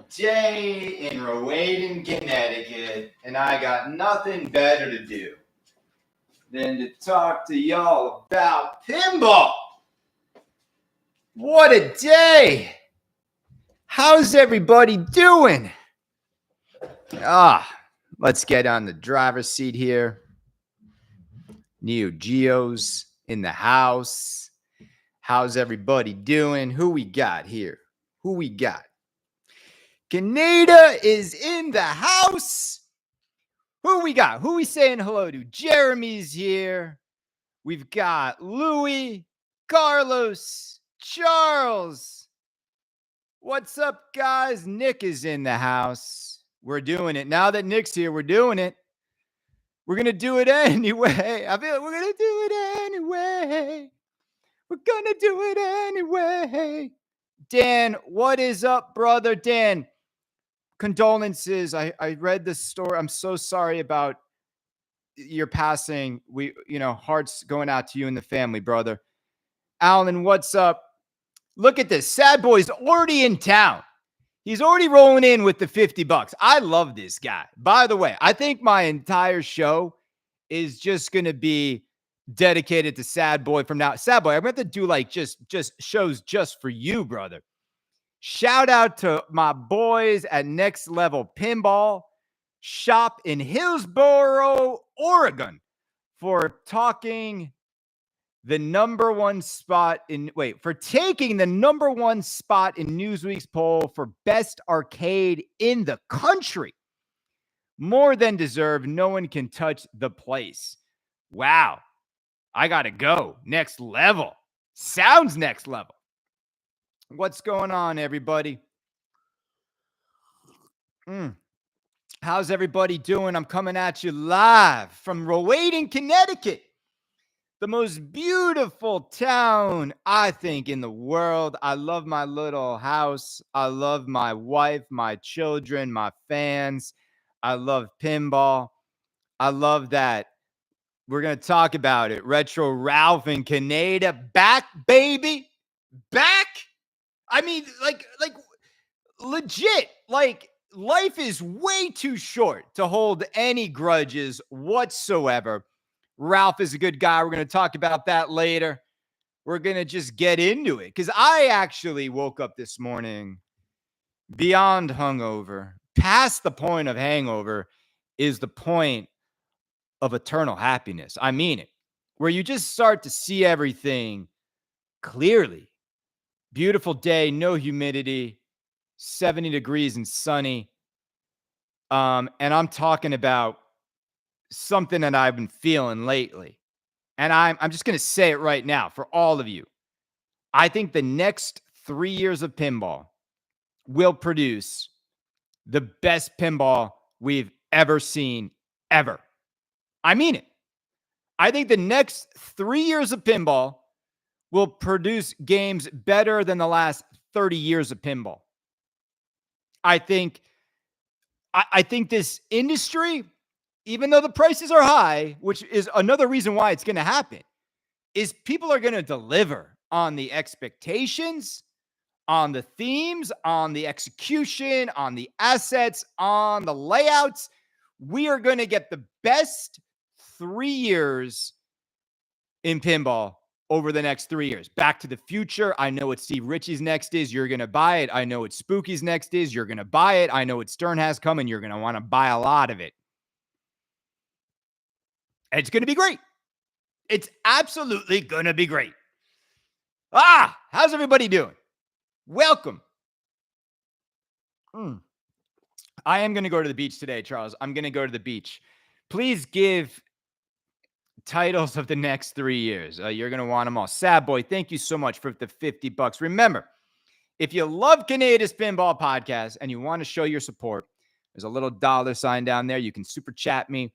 day in Rowayden, Connecticut, and I got nothing better to do than to talk to y'all about pinball. What a day! How's everybody doing? Let's get on the driver's seat here. Neo Geo's in the house. How's everybody doing? Who we got here? Who we got? Kaneda is in the house. Who we got? Who we saying hello to? Jeremy's here. We've got Louie, Carlos, Charles. What's up, guys? Nick is in the house. We're doing it. Now that Nick's here, we're doing it. We're going to do it anyway. I feel like we're going to do it anyway. We're going to do it anyway. Dan, what is up, brother? Dan, condolences. I read this story. I'm so sorry about your passing. Hearts going out to you and the family, brother. Alan, what's up? Look at this. Sad Boy's already in town. He's already rolling in with the $50. I love this guy. By the way, I think my entire show is just going to be dedicated to Sad Boy from now. Sad Boy, I'm going to do like just shows just for you, brother. Shout out to my boys at Next Level Pinball Shop in Hillsboro, Oregon for taking the number one spot in Newsweek's poll for best arcade in the country. More than deserved. No one can touch the place. Wow. I got to go. Next level. Sounds next level. What's going on, everybody? How's everybody doing? I'm coming at you live from Rowayden, Connecticut. The most beautiful town, I think, in the world. I love my little house. I love my wife, my children, my fans. I love pinball. I love that. We're going to talk about it. Retro Ralph and Kaneda back, baby. Back. I mean, like legit. Like, life is way too short to hold any grudges whatsoever. Ralph is a good guy. We're going to talk about that later. We're going to just get into it because I actually woke up this morning beyond hungover. Past the point of hangover is the point of eternal happiness. I mean it. Where you just start to see everything clearly. Beautiful day, no humidity, 70 degrees and sunny. And I'm talking about something that I've been feeling lately. And I'm just going to say it right now for all of you. I think the next 3 years of pinball will produce the best pinball we've ever seen, ever. I mean it. I think the next 3 years of pinball will produce games better than the last 30 years of pinball. I think this industry, even though the prices are high, which is another reason why it's going to happen, is people are going to deliver on the expectations, on the themes, on the execution, on the assets, on the layouts. We are going to get the best 3 years in pinball over the next 3 years. Back to the Future. I know what Steve Ritchie's next is. You're going to buy it. I know what Spooky's next is. You're going to buy it. I know what Stern has coming. You're going to want to buy a lot of it. It's going to be great. It's absolutely going to be great. How's everybody doing? Welcome. I am going to go to the beach today, Charles. I'm going to go to the beach. Please give titles of the next 3 years. You're going to want them all. Sad Boy, thank you so much for the $50. Remember, if you love Kaneda's Pinball Podcast and you want to show your support, there's a little $sign down there. You can super chat me,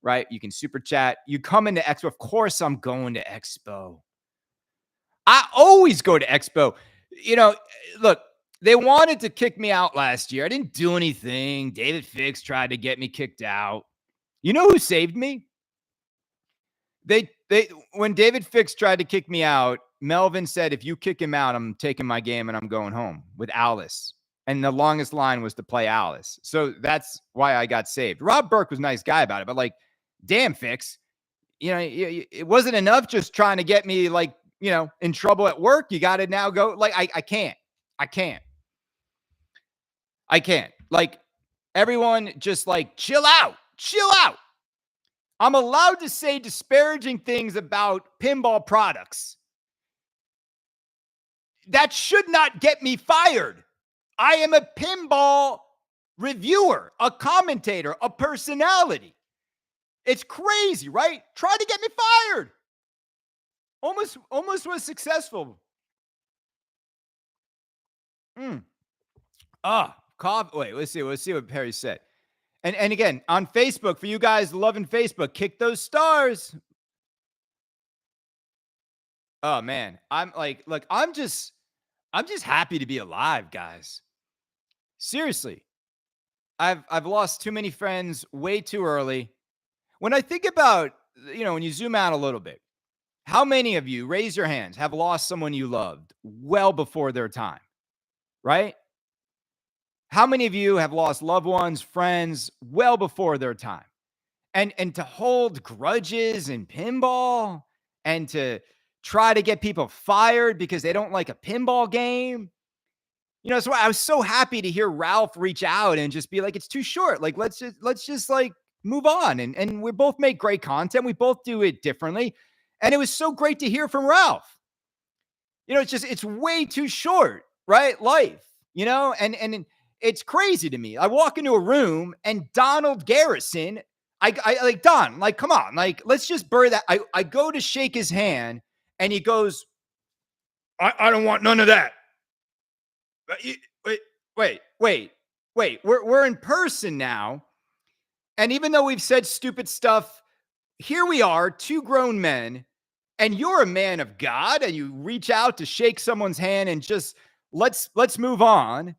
right? You can super chat. You come into Expo. Of course, I'm going to Expo. I always go to Expo. Look, they wanted to kick me out last year. I didn't do anything. David Fix tried to get me kicked out. You know who saved me? When David Fix tried to kick me out, Melvin said, if you kick him out, I'm taking my game and I'm going home with Alice. And the longest line was to play Alice. So that's why I got saved. Rob Burke was a nice guy about it, but like, damn, Fix, it wasn't enough just trying to get me like, in trouble at work. You got to now go. Like, I can't. I can't. I can't. Like, everyone just like, chill out. Chill out. I'm allowed to say disparaging things about pinball products. That should not get me fired. I am a pinball reviewer, a commentator, a personality. It's crazy, right? Try to get me fired. Almost was successful. Cough. Wait, let's see what Perry said. And again, on Facebook, for you guys loving Facebook, kick those stars. Oh man, I'm like, look, I'm just happy to be alive, guys. Seriously. I've lost too many friends way too early. When I think about, when you zoom out a little bit, how many of you, raise your hands, have lost someone you loved well before their time, right? How many of you have lost loved ones, friends well before their time? And to hold grudges in pinball and to try to get people fired because they don't like a pinball game. So I was so happy to hear Ralph reach out and just be like, it's too short. Like, let's just like move on. And we both make great content. We both do it differently. And it was so great to hear from Ralph. It's way too short, right? Life, and it's crazy to me. I walk into a room and Donald Garrison, I like, Don, like, come on, like, let's just bury that. I go to shake his hand and he goes, I don't want none of that. Wait. We're in person now. And even though we've said stupid stuff, here we are, two grown men, and you're a man of God, and you reach out to shake someone's hand and just let's move on.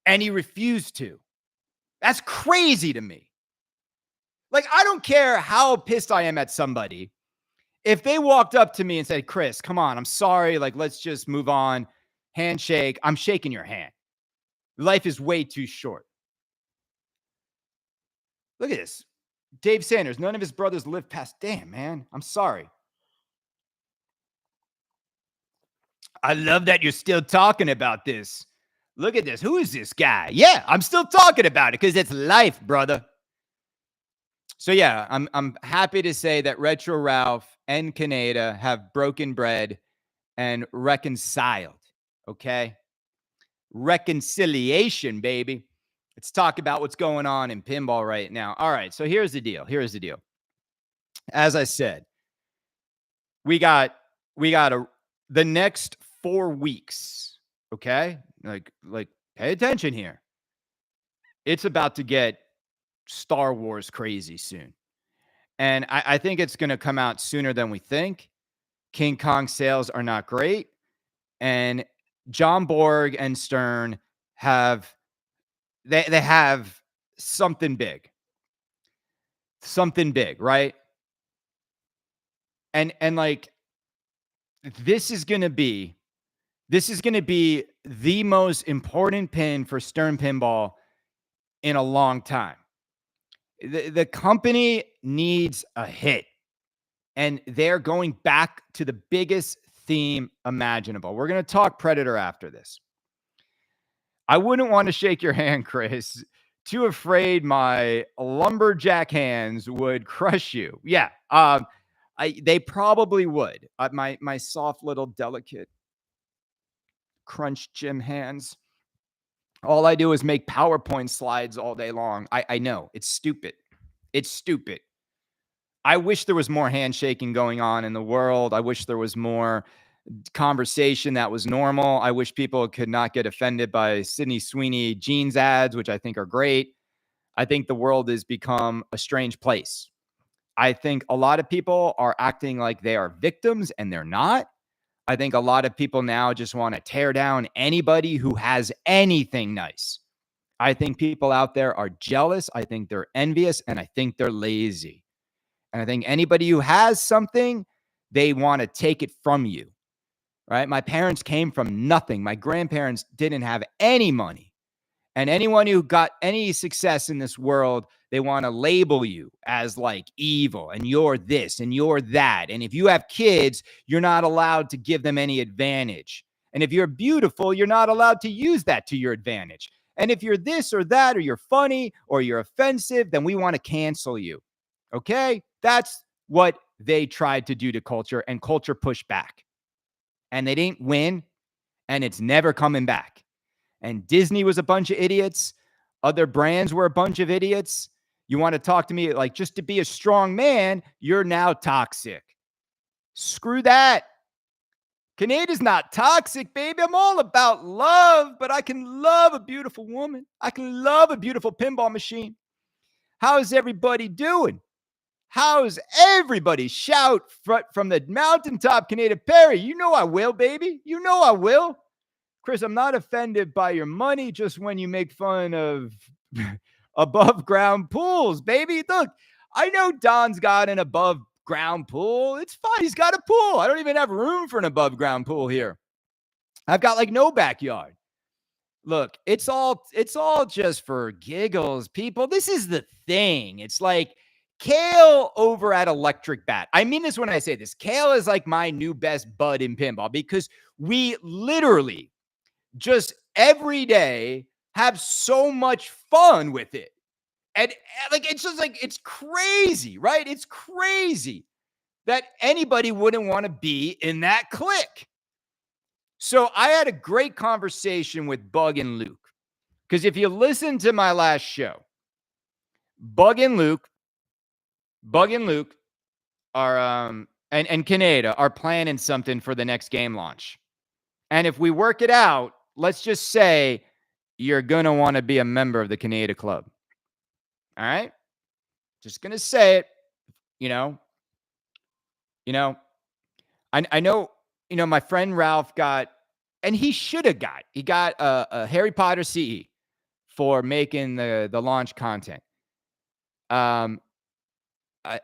And he refused to. That's crazy to me. Like, I don't care how pissed I am at somebody. If they walked up to me and said, Chris, come on, I'm sorry. Like, let's just move on. Handshake. I'm shaking your hand. Life is way too short. Look at this. Dave Sanders, none of his brothers lived past. Damn, man. I'm sorry. I love that you're still talking about this. Look at this. Who is this guy? Yeah, I'm still talking about it because it's life, brother. So yeah, I'm happy to say that Retro Ralph and Kaneda have broken bread and reconciled. Okay? Reconciliation, baby. Let's talk about what's going on in pinball right now. All right, so here's the deal. As I said, we got the next 4 weeks, okay? Like pay attention here. It's about to get Star Wars crazy soon. And I think it's going to come out sooner than we think. King Kong sales are not great. And John Borg and Stern have they have something big. Something big, right? And like, this is going to be the most important pin for Stern Pinball in a long time. The company needs a hit, and they're going back to the biggest theme imaginable. We're going to talk Predator after this. I wouldn't want to shake your hand, Chris. Too afraid my lumberjack hands would crush you. Yeah, they probably would. My soft little delicate crunch gym hands. All I do is make PowerPoint slides all day long. I know. It's stupid. It's stupid. I wish there was more handshaking going on in the world. I wish there was more conversation that was normal. I wish people could not get offended by Sydney Sweeney jeans ads, which I think are great. I think the world has become a strange place. I think a lot of people are acting like they are victims, and they're not. I think a lot of people now just want to tear down anybody who has anything nice. I think people out there are jealous. I think they're envious, and I think they're lazy. And I think anybody who has something, they want to take it from you, right? My parents came from nothing. My grandparents didn't have any money. And anyone who got any success in this world, they want to label you as like evil and you're this and you're that. And if you have kids, you're not allowed to give them any advantage. And if you're beautiful, you're not allowed to use that to your advantage. And if you're this or that, or you're funny or you're offensive, then we want to cancel you. Okay? That's what they tried to do to culture, and culture pushed back. And they didn't win, and it's never coming back. And Disney was a bunch of idiots. Other brands were a bunch of idiots. You want to talk to me like just to be a strong man, you're now toxic. Screw that. Kaneda's not toxic, baby. I'm all about love, but I can love a beautiful woman. I can love a beautiful pinball machine. How's everybody doing? How's everybody? Shout from the mountaintop, Kaneda Perry. You know I will, baby. You know I will. Chris, I'm not offended by your money just when you make fun of above ground pools, baby. Look, I know Don's got an above ground pool. It's fine. He's got a pool. I don't even have room for an above ground pool here. I've got like no backyard. Look, it's all just for giggles, people. This is the thing. It's like Kale over at Electric Bat. I mean this when I say this. Kale is like my new best bud in pinball because we literally just every day have so much fun with it. And like, it's just like, it's crazy, right? It's crazy that anybody wouldn't want to be in that clique. So I had a great conversation with Bug and Luke, because if you listen to my last show, Bug and Luke are, and Kaneda are planning something for the next game launch. And if we work it out, let's just say you're going to want to be a member of the Kaneda Club. All right? Just going to say it, I know, my friend Ralph got, and he should have he got a Harry Potter CE for making the launch content. I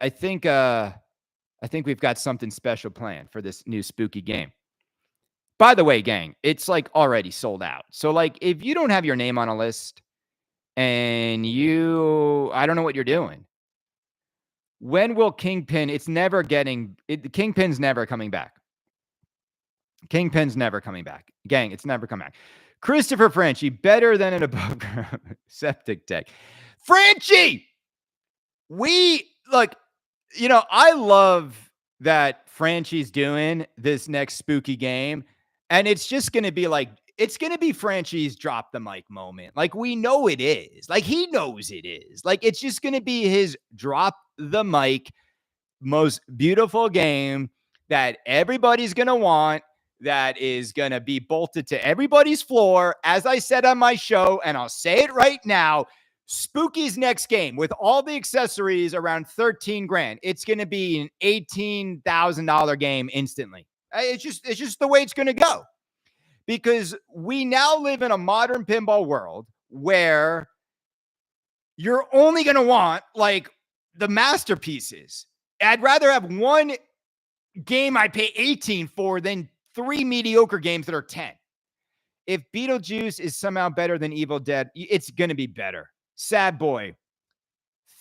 think we've got something special planned for this new spooky game. By the way, gang, it's like already sold out. So like, if you don't have your name on a list and I don't know what you're doing. When will Kingpin? Kingpin's never coming back. Kingpin's never coming back. Gang, it's never coming back. Christopher Franchi, better than an above ground septic tank. Franchi! I love that Franchi's doing this next spooky game. And it's just going to be like, it's going to be Franchi's drop the mic moment. Like, we know it is. Like, he knows it is. Like, it's just going to be his drop the mic, most beautiful game that everybody's going to want, that is going to be bolted to everybody's floor. As I said on my show, and I'll say it right now, Spooky's next game with all the accessories around 13 grand. It's going to be an $18,000 game instantly. It's just the way it's going to go, because we now live in a modern pinball world where you're only going to want like the masterpieces. I'd rather have one game I pay 18 for than 3 mediocre games that are 10. If Beetlejuice is somehow better than Evil Dead, it's going to be better. Sad boy.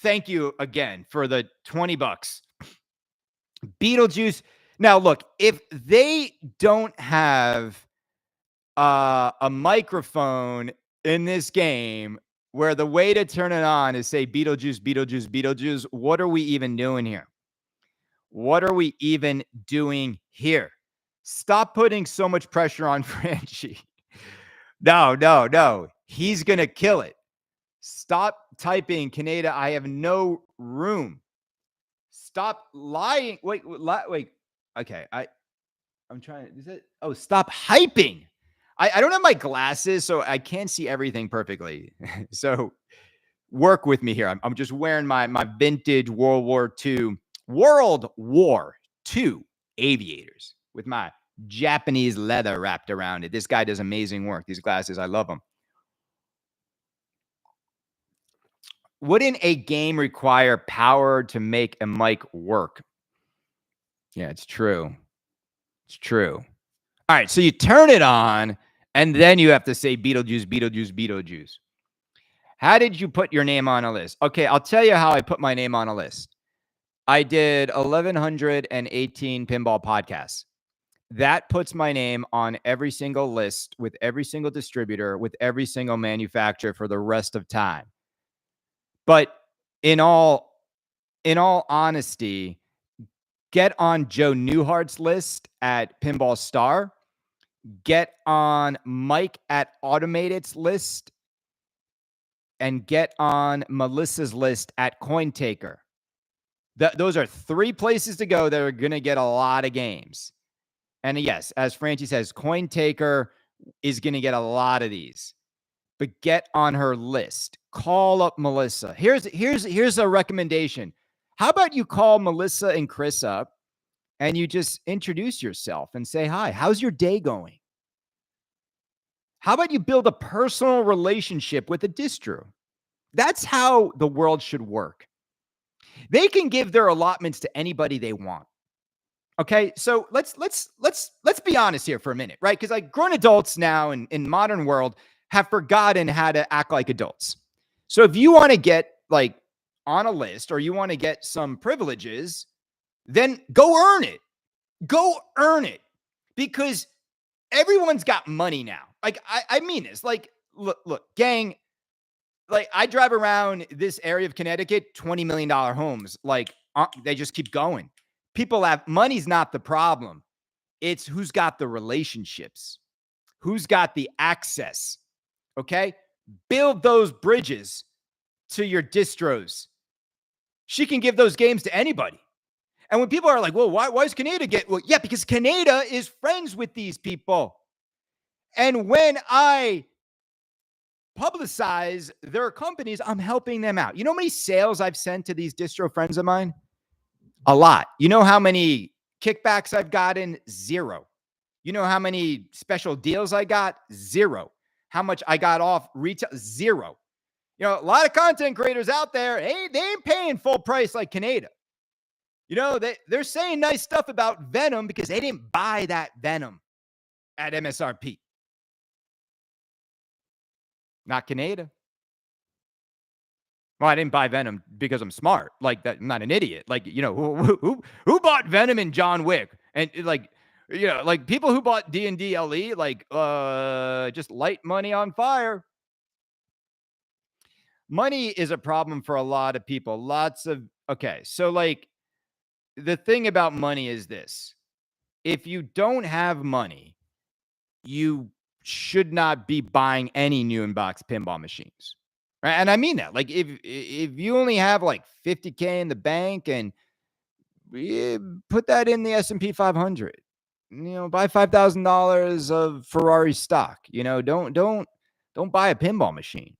Thank you again for the $20. Beetlejuice. Now, look, if they don't have a microphone in this game where the way to turn it on is say Beetlejuice, Beetlejuice, Beetlejuice, what are we even doing here? What are we even doing here? Stop putting so much pressure on Franchi. No. He's going to kill it. Stop typing, Kaneda, I have no room. Stop lying. Wait. Okay, I'm trying. Is it? Oh, stop hyping. I don't have my glasses, so I can't see everything perfectly. So work with me here. I'm just wearing my vintage World War II aviators with my Japanese leather wrapped around it. This guy does amazing work. These glasses, I love them. Wouldn't a game require power to make a mic work? Yeah, it's true. It's true. All right, so you turn it on, and then you have to say Beetlejuice, Beetlejuice, Beetlejuice. How did you put your name on a list? Okay, I'll tell you how I put my name on a list. I did 1,118 pinball podcasts. That puts my name on every single list with every single distributor, with every single manufacturer for the rest of time. But in all honesty, get on Joe Newhart's list at Pinball Star. Get on Mike at Automated's list, and get on Melissa's list at CoinTaker. Those are 3 places to go that are going to get a lot of games. And yes, as Francie says, CoinTaker is going to get a lot of these. But get on her list. Call up Melissa. Here's a recommendation. How about you call Melissa and Chris up and you just introduce yourself and say, hi, how's your day going? How about you build a personal relationship with a distro? That's how the world should work. They can give their allotments to anybody they want. Okay, so let's be honest here for a minute, right? Because like grown adults now in modern world have forgotten how to act like adults. So if you want to get like on a list or you want to get some privileges, then go earn it. Go earn it, because everyone's got money now. Like I mean this. Like look, gang. Like I drive around this area of Connecticut, $20 million homes. Like they just keep going. People have money's not the problem. It's who's got the relationships, who's got the access. Okay. Build those bridges to your distros. She can give those games to anybody. And when people are like, well, why is Kaneda get? Well, yeah, because Kaneda is friends with these people. And when I publicize their companies, I'm helping them out. You know how many sales I've sent to these distro friends of mine? A lot. You know how many kickbacks I've gotten? 0. You know how many special deals I got? 0. How much I got off retail? 0. You know, a lot of content creators out there, they ain't paying full price like Kaneda. You know, they're saying nice stuff about Venom because they didn't buy that Venom at MSRP. Not Kaneda. Well, I didn't buy Venom because I'm smart. Like that, I'm not an idiot. Like, you know, who bought Venom and John Wick? And like, you know, like people who bought D&D LE, like just light money on fire. Money is a problem for a lot of people. Okay. So like the thing about money is this. If you don't have money, you should not be buying any new in-box pinball machines. Right? And I mean that. Like if you only have like 50K in the bank and put that in the S&P 500, you know, buy $5,000 of Ferrari stock. You know, don't buy a pinball machine.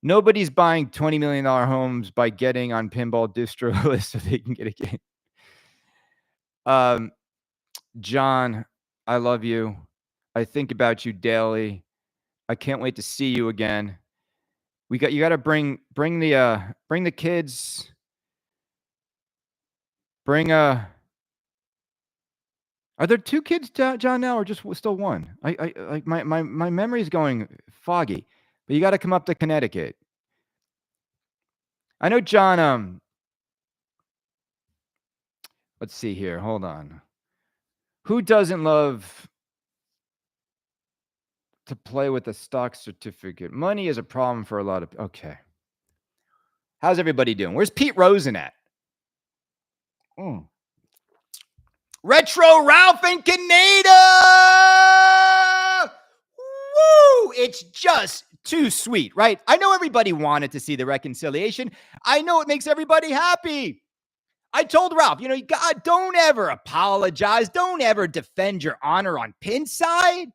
Nobody's buying $20 million homes by getting on pinball distro list so they can get a game. John, I love you. I think about you daily. I can't wait to see you again. You got to bring the kids. Are there 2 kids, John, now, or just still 1? I like my memory is going foggy, but you got to come up to Connecticut. I know John. Let's see here. Hold on. Who doesn't love to play with a stock certificate? Money is a problem for a lot of. Okay. How's everybody doing? Where's Pete Rosen at? Retro Ralph and Kaneda! Woo! It's just too sweet, right? I know everybody wanted to see the reconciliation. I know it makes everybody happy. I told Ralph, you know, God, don't ever apologize. Don't ever defend your honor on Pinside.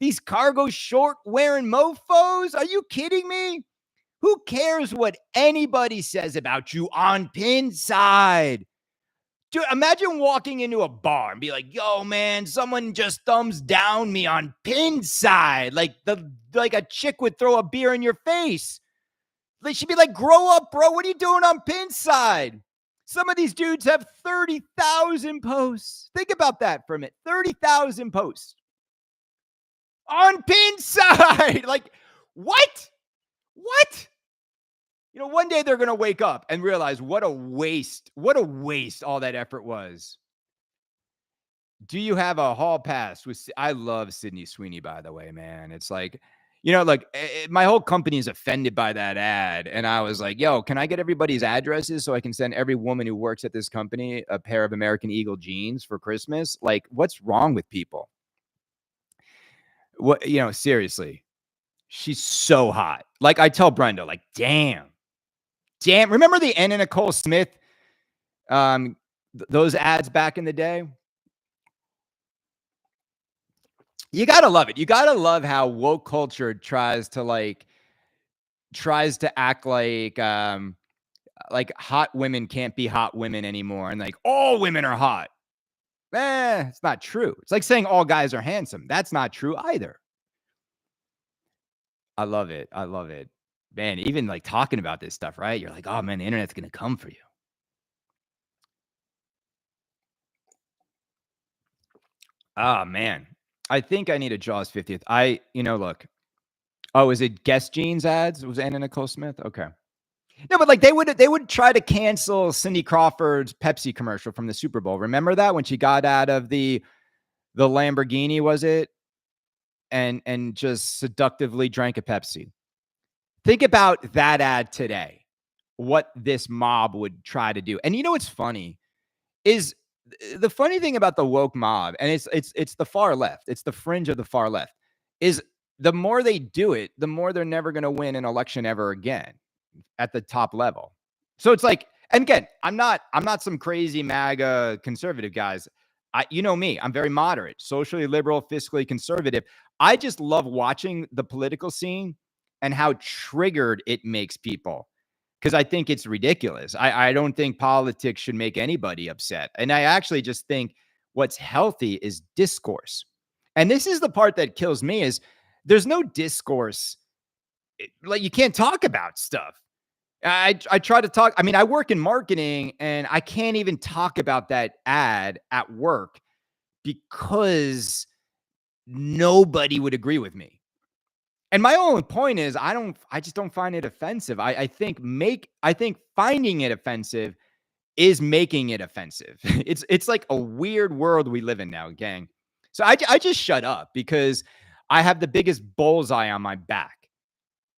These cargo short wearing mofos. Are you kidding me? Who cares what anybody says about you on Pinside? Dude, imagine walking into a bar and be like, yo, man, someone just thumbs down me on Pinside. Like a chick would throw a beer in your face. Like, she'd be like, grow up, bro. What are you doing on Pinside? Some of these dudes have 30,000 posts. Think about that for a minute. 30,000 posts on Pinside. Like, what? What? One day they're going to wake up and realize what a waste all that effort was. Do you have a hall pass with I love Sydney Sweeney, by the way, man. It's like, like my whole company is offended by that ad. And I was like, yo, can I get everybody's addresses so I can send every woman who works at this company a pair of American Eagle jeans for Christmas? Like, what's wrong with people? What, seriously, she's so hot. Like, I tell Brenda, like, damn. Remember the Anna Nicole Smith, those ads back in the day? You gotta love it. You gotta love how woke culture tries to act like hot women can't be hot women anymore, and like all women are hot. It's not true. It's like saying all guys are handsome. That's not true either. I love it. I love it. Man, even like talking about this stuff, right? You're like, oh man, the internet's gonna come for you. Oh man. I think I need a Jaws 50th. Look. Oh, is it Guess Jeans ads? Was Anna Nicole Smith? Okay. No, but like they would try to cancel Cindy Crawford's Pepsi commercial from the Super Bowl. Remember that when she got out of the Lamborghini, was it? And just seductively drank a Pepsi. Think about that ad today. What this mob would try to do. And you know what's funny is the funny thing about the woke mob, and it's the far left. It's the fringe of the far left. Is the more they do it, the more they're never going to win an election ever again at the top level. So it's like, and again, I'm not some crazy MAGA conservative guys. You know me, I'm very moderate, socially liberal, fiscally conservative. I just love watching the political scene and how triggered it makes people. Because I think it's ridiculous. I don't think politics should make anybody upset. And I actually just think what's healthy is discourse. And this is the part that kills me is there's no discourse. Like you can't talk about stuff. I try to talk. I mean, I work in marketing and I can't even talk about that ad at work because nobody would agree with me. And my only point is I just don't find it offensive. I think finding it offensive is making it offensive. It's like a weird world we live in now, gang. So I just shut up because I have the biggest bullseye on my back.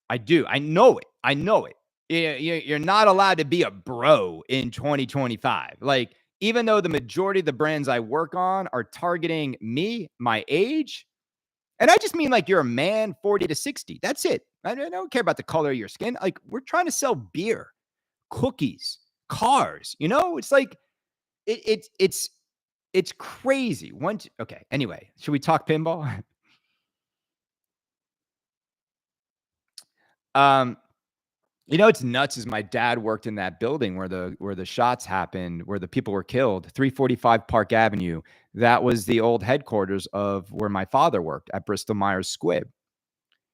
I do. I know it. I know it. You're not allowed to be a bro in 2025. Like, even though the majority of the brands I work on are targeting me, my age, and I just mean like you're a man 40 to 60. That's it. I don't care about the color of your skin. Like, we're trying to sell beer, cookies, cars. It's like it's crazy. Okay. Anyway, should we talk pinball? It's nuts is my dad worked in that building where the shots happened, where the people were killed, 345 Park Avenue. That was the old headquarters of where my father worked at Bristol Myers Squibb.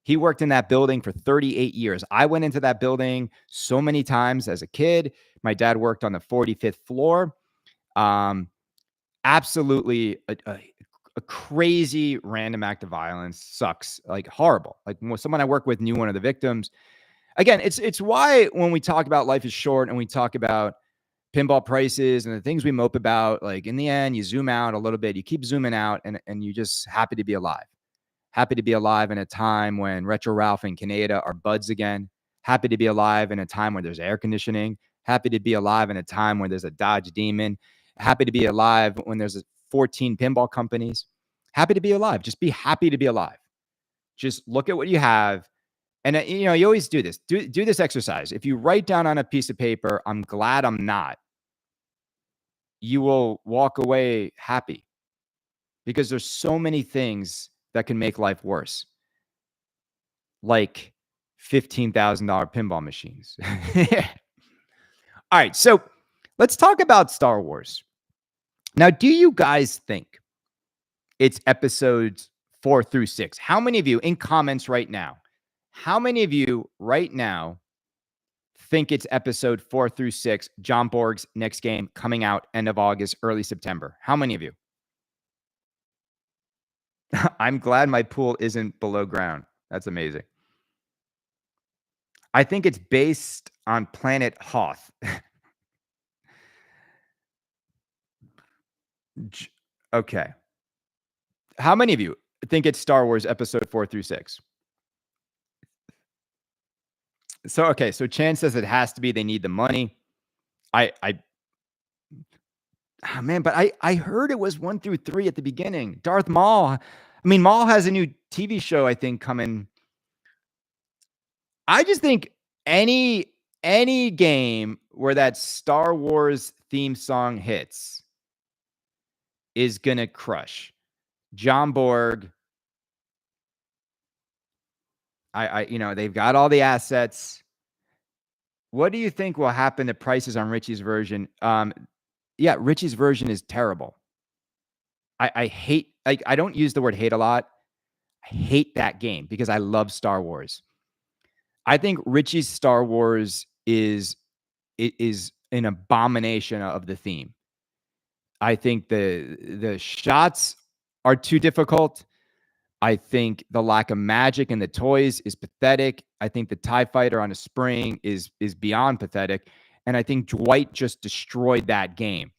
He worked in that building for 38 years. I went into that building so many times as a kid. My dad worked on the 45th floor. Absolutely a crazy random act of violence. Sucks. Like horrible. Like someone I work with knew one of the victims. Again, it's why when we talk about life is short and we talk about pinball prices and the things we mope about, like in the end, you zoom out a little bit, you keep zooming out and you're just happy to be alive. Happy to be alive in a time when Retro Ralph and Kaneda are buds again. Happy to be alive in a time where there's air conditioning. Happy to be alive in a time where there's a Dodge Demon. Happy to be alive when there's 14 pinball companies. Happy to be alive. Just be happy to be alive. Just look at what you have. And, you always do this. Do this exercise. If you write down on a piece of paper, I'm glad I'm not, you will walk away happy because there's so many things that can make life worse, like $15,000 pinball machines. All right, so let's talk about Star Wars. Now, do you guys think it's episodes 4 through 6? How many of you in comments right now? How many of you right now think it's episode 4 through 6, John Borg's next game coming out end of August, early September? How many of you? I'm glad my pool isn't below ground. That's amazing. I think it's based on planet Hoth. Okay. How many of you think it's Star Wars Episode 4 through 6? So, okay, so Chan says it has to be. They need the money. Oh, man, but I heard it was 1 through 3 at the beginning. Darth Maul. I mean, Maul has a new TV show, I think, coming. I just think any game where that Star Wars theme song hits is gonna crush. John Borg. They've got all the assets. What do you think will happen to prices on Richie's version? Yeah, Richie's version is terrible. I hate, like, I don't use the word hate a lot. I hate that game because I love Star Wars. I think Richie's Star Wars is an abomination of the theme. I think the shots are too difficult. I think the lack of magic in the toys is pathetic. I think the TIE fighter on a spring is beyond pathetic. And I think Dwight just destroyed that game.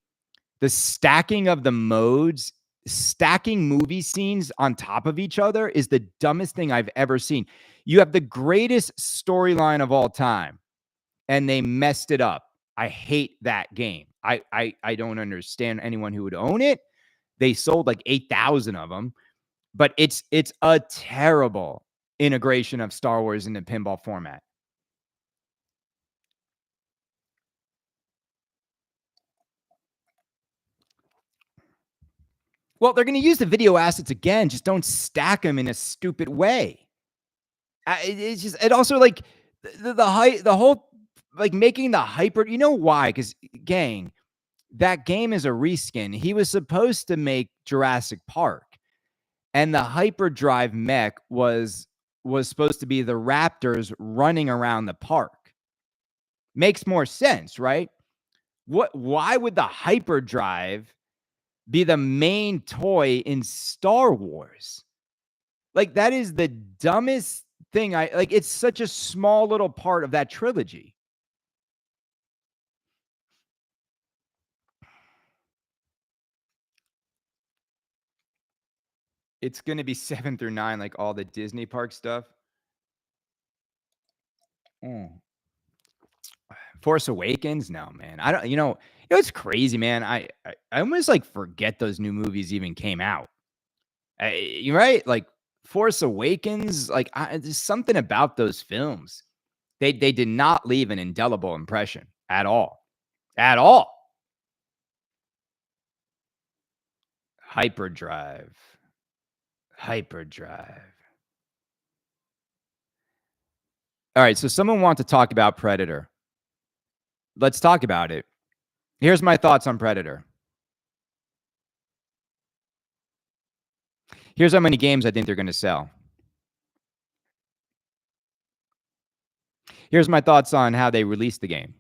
The stacking of the modes, stacking movie scenes on top of each other is the dumbest thing I've ever seen. You have the greatest storyline of all time, and they messed it up. I hate that game. I don't understand anyone who would own it. They sold like 8,000 of them, but it's a terrible integration of Star Wars into pinball format. Well, they're going to use the video assets again. Just don't stack them in a stupid way. It's just, it also, like, the whole, like, making the hyper. You know why? Because, gang, that game is a reskin. He was supposed to make Jurassic Park, and the hyperdrive mech was supposed to be the raptors running around the park. Makes more sense, right? Why would the hyperdrive be the main toy in Star Wars? Like, that is the dumbest thing. It's such a small little part of that trilogy. It's going to be 7 through 9, like all the Disney park stuff. Force Awakens? No, man. I don't, it's crazy, man. I almost, like, forget those new movies even came out. You're right. Like, Force Awakens, like, there's something about those films. They did not leave an indelible impression at all. At all. Hyperdrive. All right, so someone wants to talk about Predator. Let's talk about it. Here's my thoughts on Predator. Here's how many games I think they're going to sell. Here's my thoughts on how they released the game.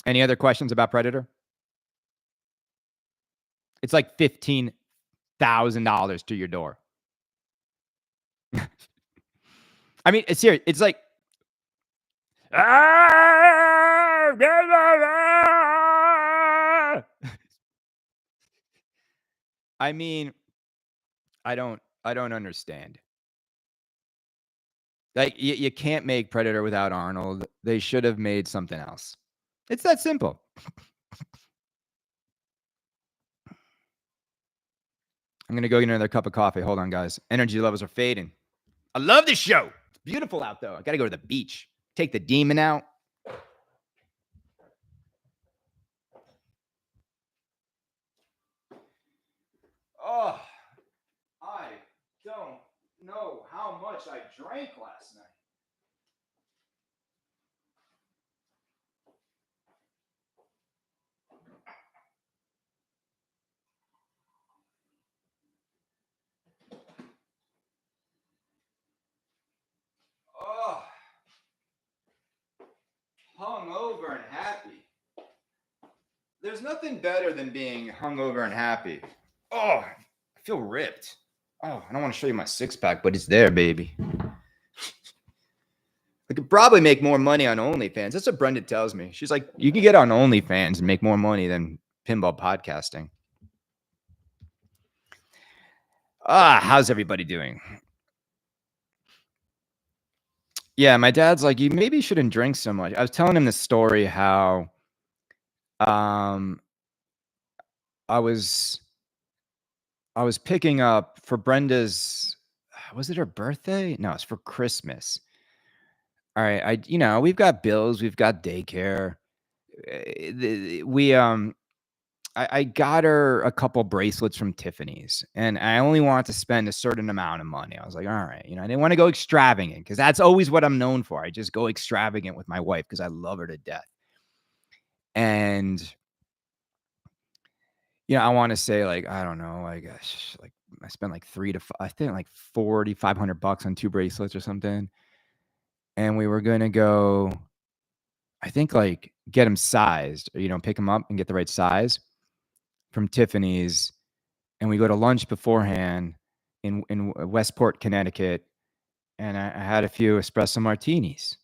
Any other questions about Predator? It's like $15,000 to your door. I mean, it's serious. It's like, I mean, I don't understand. Like, you can't make Predator without Arnold. They should have made something else. It's that simple. I'm going to go get another cup of coffee. Hold on, guys. Energy levels are fading. I love this show. It's beautiful out, though. I got to go to the beach. Take the demon out. Oh, I don't know how much I drank last night. Oh, hungover and happy. There's nothing better than being hungover and happy. Oh, I feel ripped. Oh, I don't want to show you my six pack, but it's there, baby. I could probably make more money on OnlyFans. That's what Brenda tells me. She's like, you can get on OnlyFans and make more money than pinball podcasting. How's everybody doing? Yeah, my dad's like, you maybe shouldn't drink so much. I was telling him the story how um I was picking up for Brenda's, was it her birthday? No, it's for Christmas. All right, we've got bills, we've got daycare. I got her a couple bracelets from Tiffany's, and I only wanted to spend a certain amount of money. I was like, all right, I didn't want to go extravagant because that's always what I'm known for. I just go extravagant with my wife because I love her to death. And, I want to say like, I don't know, I guess like I spent like I think like $4,500 on 2 bracelets or something. And we were going to go, I think like get them sized, or, pick them up and get the right size from Tiffany's. And we go to lunch beforehand in Westport, Connecticut, and I had a few espresso martinis.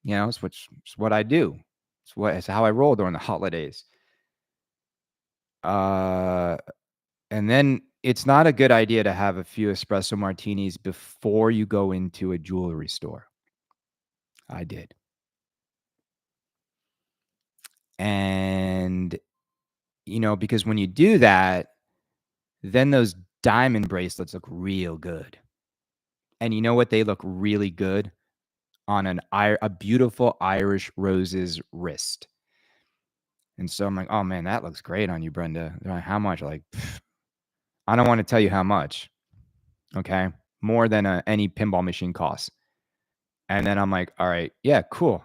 It's what I do. It's how I roll during the holidays. And then it's not a good idea to have a few espresso martinis before you go into a jewelry store. I did. And, because when you do that, then those diamond bracelets look real good. And you know what? They look really good on a beautiful Irish rose's wrist. And so I'm like, oh man, that looks great on you, Brenda. They're like, how much? Like, I don't want to tell you how much. Okay. More than any pinball machine costs. And then I'm like, all right, yeah, cool.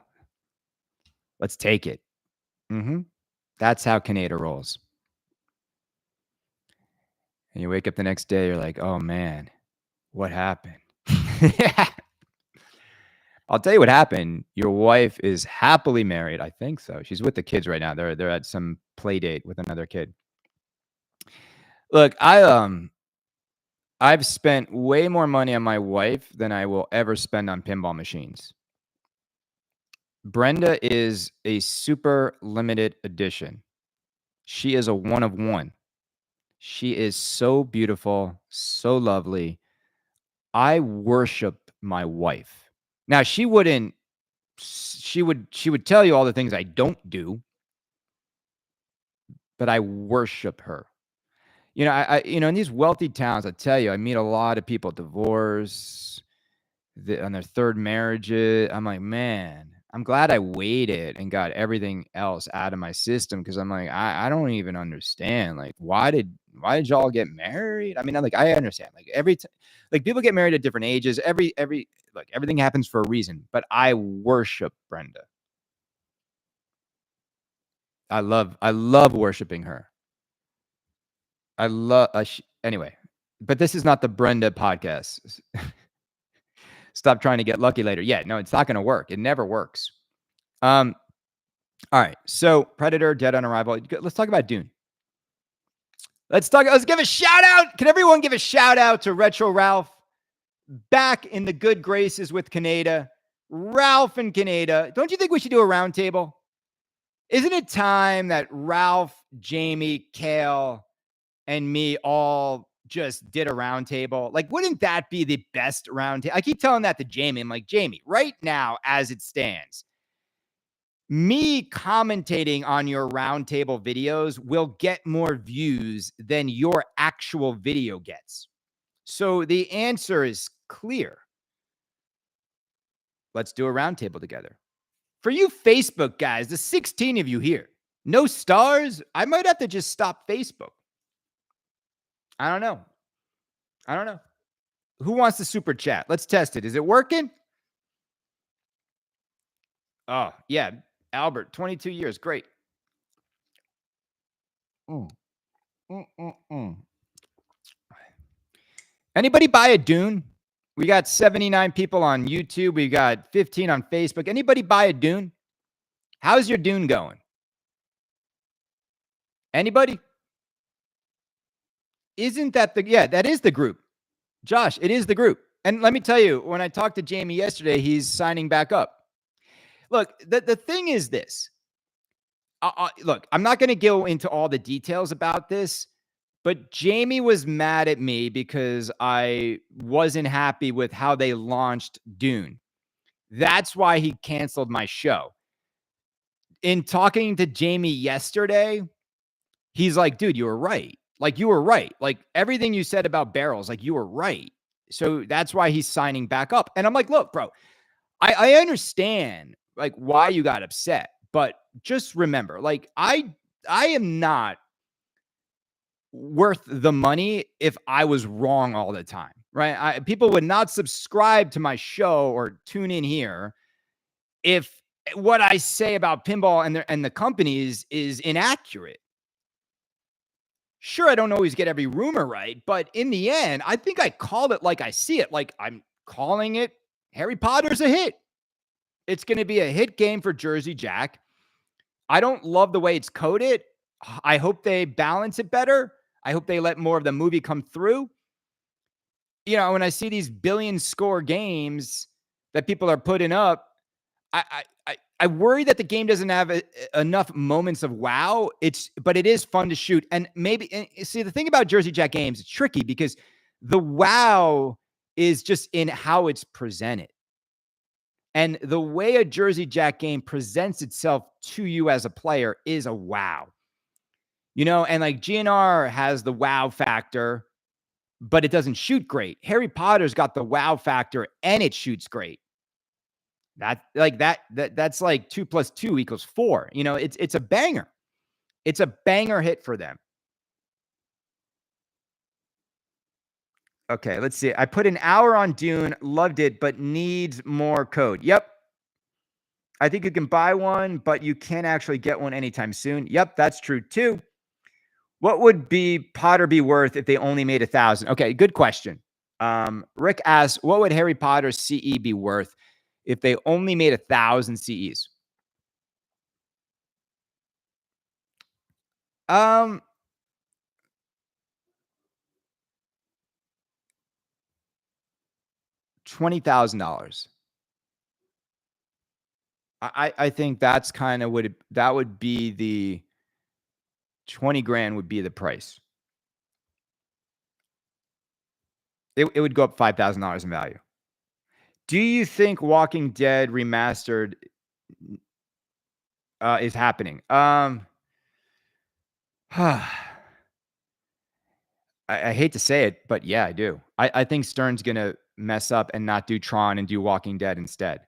Let's take it. That's how Kaneda rolls. And you wake up the next day, you're like, oh man, what happened? I'll tell you what happened. Your wife is happily married. I think so. She's with the kids right now. They're at some play date with another kid. Look, I've spent way more money on my wife than I will ever spend on pinball machines. Brenda is a super limited edition. She is a one of one. She is so beautiful, so lovely. I worship my wife. Now, she would tell you all the things I don't do, but I worship her. In these wealthy towns, I tell you, I meet a lot of people divorce on their third marriages. I'm like, man, I'm glad I waited and got everything else out of my system because I'm like, I don't even understand. Like, why did y'all get married? I mean, I understand. Like people get married at different ages. Everything happens for a reason. But I worship Brenda. I love worshiping her. Anyway, but this is not the Brenda podcast. Stop trying to get lucky later. Yeah, no, it's not going to work. It never works. All right. So Predator, Dead on Arrival. Let's talk about Dune. Let's give a shout out. Can everyone give a shout out to Retro Ralph? Back in the good graces with Kaneda. Ralph and Kaneda. Don't you think we should do a roundtable? Isn't it time that Ralph, Jamie, Kale, and me all just did a roundtable? Like, wouldn't that be the best roundtable? I keep telling that to Jamie. I'm like, Jamie, right now, as it stands, me commentating on your roundtable videos will get more views than your actual video gets. So the answer is clear. Let's do a roundtable together. For you Facebook guys, the 16 of you here, no stars, I might have to just stop Facebook. I don't know. Who wants the super chat? Let's test it. Is it working? Oh, yeah. Albert, 22 years. Great. Anybody buy a Dune? We got 79 people on YouTube. We got 15 on Facebook. Anybody buy a Dune? How's your Dune going? Anybody? Isn't that that is the group. Josh, it is the group. And let me tell you, when I talked to Jamie yesterday, he's signing back up. Look, the thing is this. Look, I'm not going to go into all the details about this, but Jamie was mad at me because I wasn't happy with how they launched Dune. That's why he canceled my show. In talking to Jamie yesterday, he's like, dude, you were right. Like, you were right. Like, everything you said about barrels, like, you were right. So that's why he's signing back up. And I'm like, look, bro, I understand like why you got upset, but just remember, like, I am not worth the money if I was wrong all the time, right? People would not subscribe to my show or tune in here if what I say about pinball and the companies is inaccurate. Sure, I don't always get every rumor right, but in the end, I think I called it like I see it. Like, I'm calling it Harry Potter's a hit. It's going to be a hit game for Jersey Jack. I don't love the way it's coded. I hope they balance it better. I hope they let more of the movie come through. You know, when I see these billion score games that people are putting up, I worry that the game doesn't have enough moments of wow. But it is fun to shoot. And maybe, and see, the thing about Jersey Jack games, it's tricky because the wow is just in how it's presented. And the way a Jersey Jack game presents itself to you as a player is a wow. You know, and like GNR has the wow factor, but it doesn't shoot great. Harry Potter's got the wow factor and it shoots great. That's like 2 + 2 = 4. You know, it's a banger. It's a banger hit for them. Okay, let's see. I put an hour on Dune, loved it, but needs more code. Yep. I think you can buy one, but you can't actually get one anytime soon. Yep, that's true too. What would Potter be worth if they only made 1,000? Okay, good question. Rick asks, what would Harry Potter's CE be worth if they only made 1,000 CEs? $20,000. I think that's kind of that would be the 20 grand would be the price. It would go up $5,000 in value. Do you think Walking Dead remastered is happening? I hate to say it, but yeah, I do. I think Stern's gonna mess up and not do Tron and do Walking Dead instead.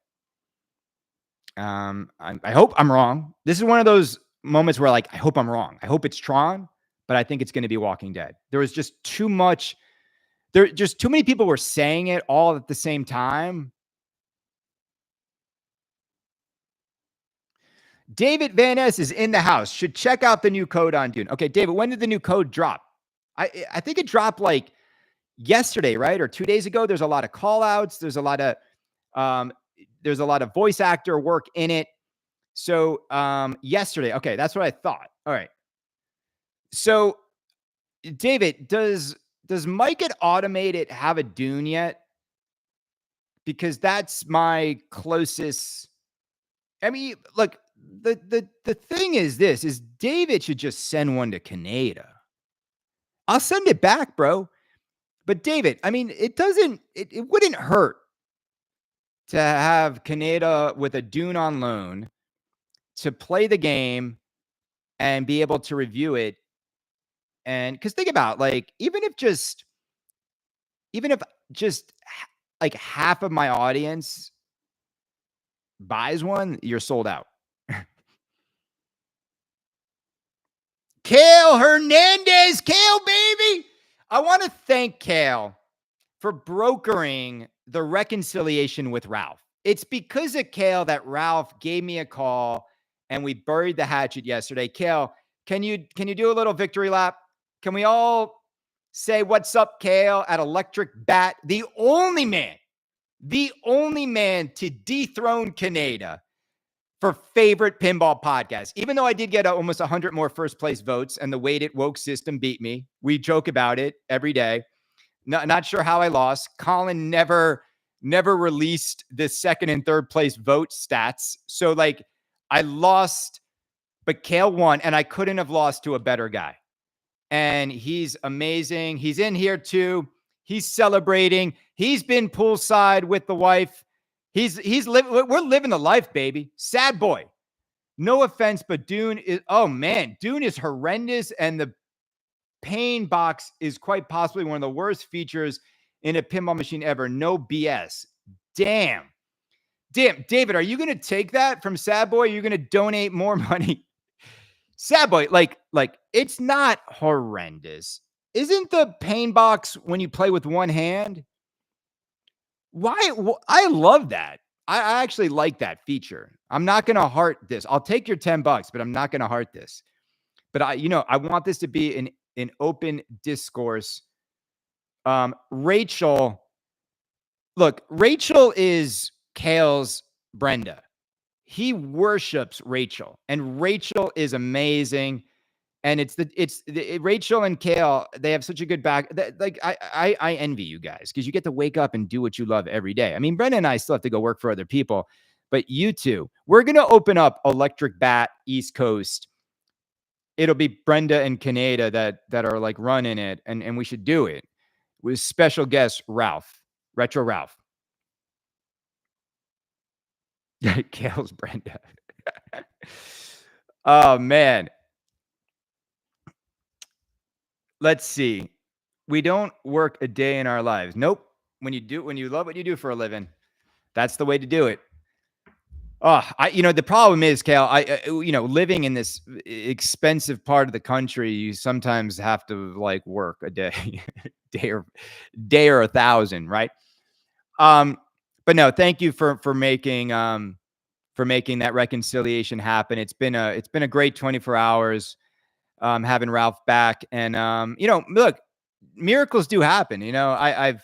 I hope I'm wrong. This is one of those moments where, like, I hope I'm wrong. I hope it's Tron, but I think it's going to be Walking Dead. There was just too much. Just too many people were saying it all at the same time. David Van Ness is in the house. Should check out the new code on Dune. Okay, David, when did the new code drop? I think it dropped like yesterday, right? Or 2 days ago. There's a lot of call outs. There's a lot of voice actor work in it. So yesterday. Okay, that's what I thought. All right. So David, does Mike at Automated have a Dune yet? Because that's my closest. I mean, look, the thing is this is David should just send one to Kaneda. I'll send it back, bro. But David, I mean, it wouldn't hurt to have Kaneda with a Dune on loan to play the game and be able to review it. And because think about, like, even if just like half of my audience buys one, you're sold out. Kale Hernandez, Kale, baby. I want to thank Kale for brokering the reconciliation with Ralph. It's because of Kale that Ralph gave me a call and we buried the hatchet yesterday. Kale, can you do a little victory lap? Can we all say what's up, Kale, at Electric Bat? The only man to dethrone Kaneda for favorite pinball podcast. Even though I did get almost 100 more first place votes and the weighted woke system beat me. We joke about it every day. Not sure how I lost. Colin never released the second and third place vote stats. So like I lost, but Kale won, and I couldn't have lost to a better guy. And he's amazing. He's in here too. He's celebrating. He's been poolside with the wife. He's living. We're living the life, baby. Sad boy. No offense, but Dune is. Oh man, Dune is horrendous, and the pain box is quite possibly one of the worst features in a pinball machine ever. No BS. Damn, David, are you going to take that from Sad Boy? Are you going to donate more money? Sad Boy, like it's not horrendous. Isn't the pain box when you play with one hand? Why? I love that. I actually like that feature. I'm not going to heart this. I'll take your $10, but I'm not going to heart this. But I want this to be an open discourse. Rachel, look, Rachel is Kale's Brenda. He worships Rachel, and Rachel is amazing. And it's Rachel and Kale. They have such a good back. Like I envy you guys because you get to wake up and do what you love every day. I mean, Brenda and I still have to go work for other people, but you two, we're gonna open up Electric Bat East Coast. It'll be Brenda and Kaneda that are like running it, and we should do it with special guest Ralph, Retro Ralph. Kale's Brenda. Oh man. Let's see. We don't work a day in our lives. Nope. When you love what you do for a living, that's the way to do it. Oh, the problem is, Kale, living in this expensive part of the country, you sometimes have to like work a day, day or 1,000, right? But no, thank you for making that reconciliation happen. It's been a great 24 hours. Having Ralph back, and look, miracles do happen. I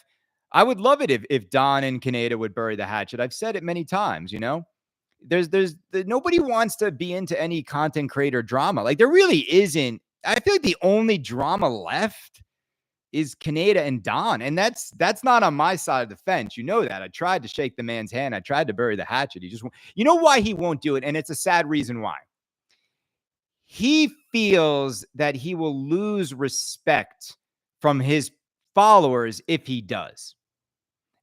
would love it if Don and Kaneda would bury the hatchet. I've said it many times. There's nobody wants to be into any content creator drama. Like there really isn't. I feel like the only drama left is Kaneda and Don, and that's not on my side of the fence. You know that. I tried to shake the man's hand. I tried to bury the hatchet. He just, why he won't do it, and it's a sad reason why. He feels that he will lose respect from his followers if he does.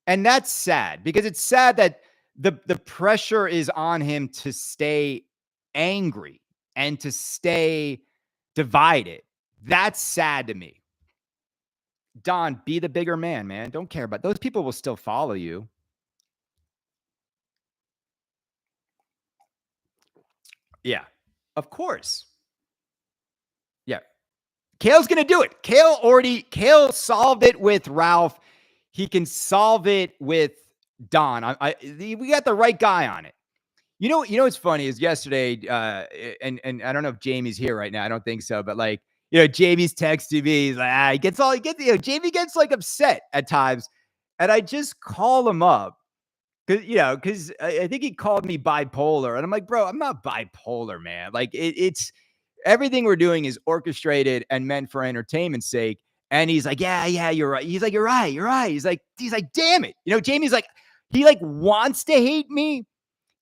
And that's sad because it's sad that the pressure is on him to stay angry and to stay divided. That's sad to me. Don, be the bigger man, man. Don't care about those people will still follow you. Yeah, of course. Yeah. Kale's going to do it. Kale solved it with Ralph. He can solve it with Don. We got the right guy on it. What's funny is yesterday, and I don't know if Jamie's here right now. I don't think so, but like, Jamie's texting me. He's like, Jamie gets like upset at times, and I just call him up because I think he called me bipolar, and I'm like, bro, I'm not bipolar, man. Like it's everything we're doing is orchestrated and meant for entertainment's sake. And he's like, yeah, you're right. He's like, you're right. He's like, damn it. Jamie's like, he like wants to hate me.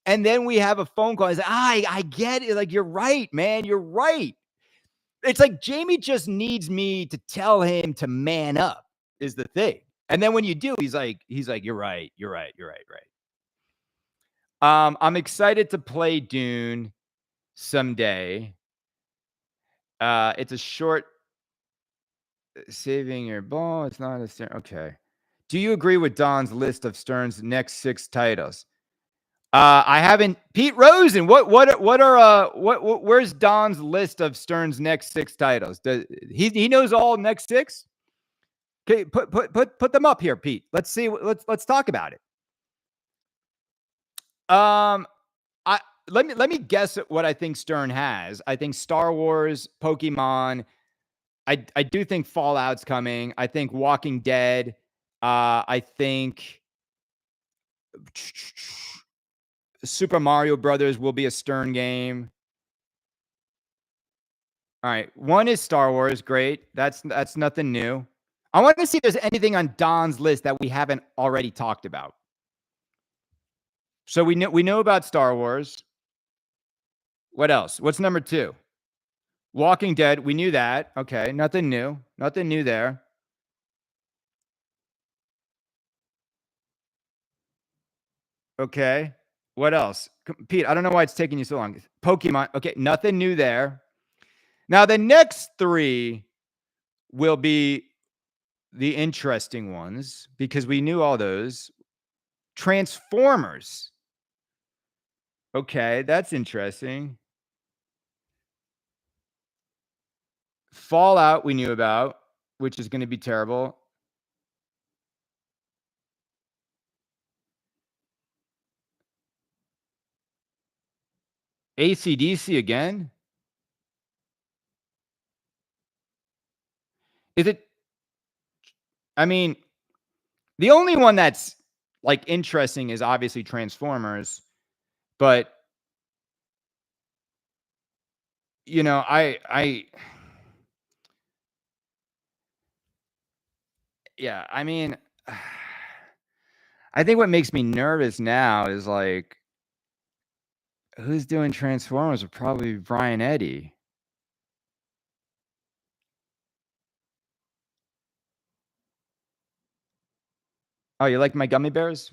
And then we have a phone call. He's like, I get it. Like, you're right, man. You're right. It's like Jamie just needs me to tell him to man up is the thing. And then when you do, he's like, you're right. I'm excited to play Dune someday. It's a short saving your ball. It's not a Stern. Okay. Do you agree with Don's list of Stern's next 6 titles? I haven't. Pete Rosen. Where's Don's list of Stern's next 6 titles? He knows all next 6? Okay, put them up here, Pete. Let's see. Let's talk about it. Let me guess at what I think Stern has. I think Star Wars, Pokemon. I do think Fallout's coming. I think Walking Dead. I think Super Mario Brothers will be a Stern game. All right. One is Star Wars. Great. That's nothing new. I want to see if there's anything on Don's list that we haven't already talked about. So we know about Star Wars. What else? What's number 2? Walking Dead. We knew that. Okay, nothing new. Nothing new there. Okay. What else? Pete, I don't know why it's taking you so long. Pokemon. Okay, nothing new there. Now the next 3 will be the interesting ones because we knew all those. Transformers. Okay, that's interesting. Fallout we knew about, which is going to be terrible. AC/DC again? Is it? I mean, the only one that's like interesting is obviously Transformers, but you know, yeah, I mean, I think what makes me nervous now is like, who's doing Transformers? Would probably be Brian Eddy. Oh, you like my gummy bears?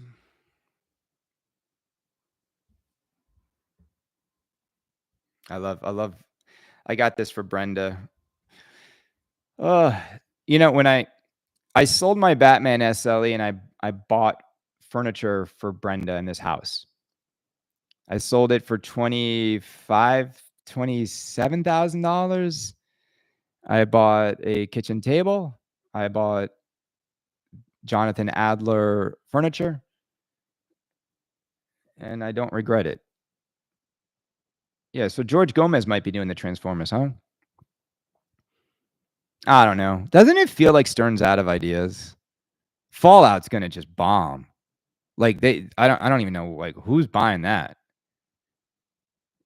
I got this for Brenda. Uh, you know, when I sold my Batman SLE and I bought furniture for Brenda in this house. I sold it for $27,000. I bought a kitchen table. I bought Jonathan Adler furniture, and I don't regret it. Yeah, so George Gomez might be doing the Transformers, huh? I don't know. Doesn't it feel like Stern's out of ideas? Fallout's gonna just bomb. Like I don't even know like who's buying that.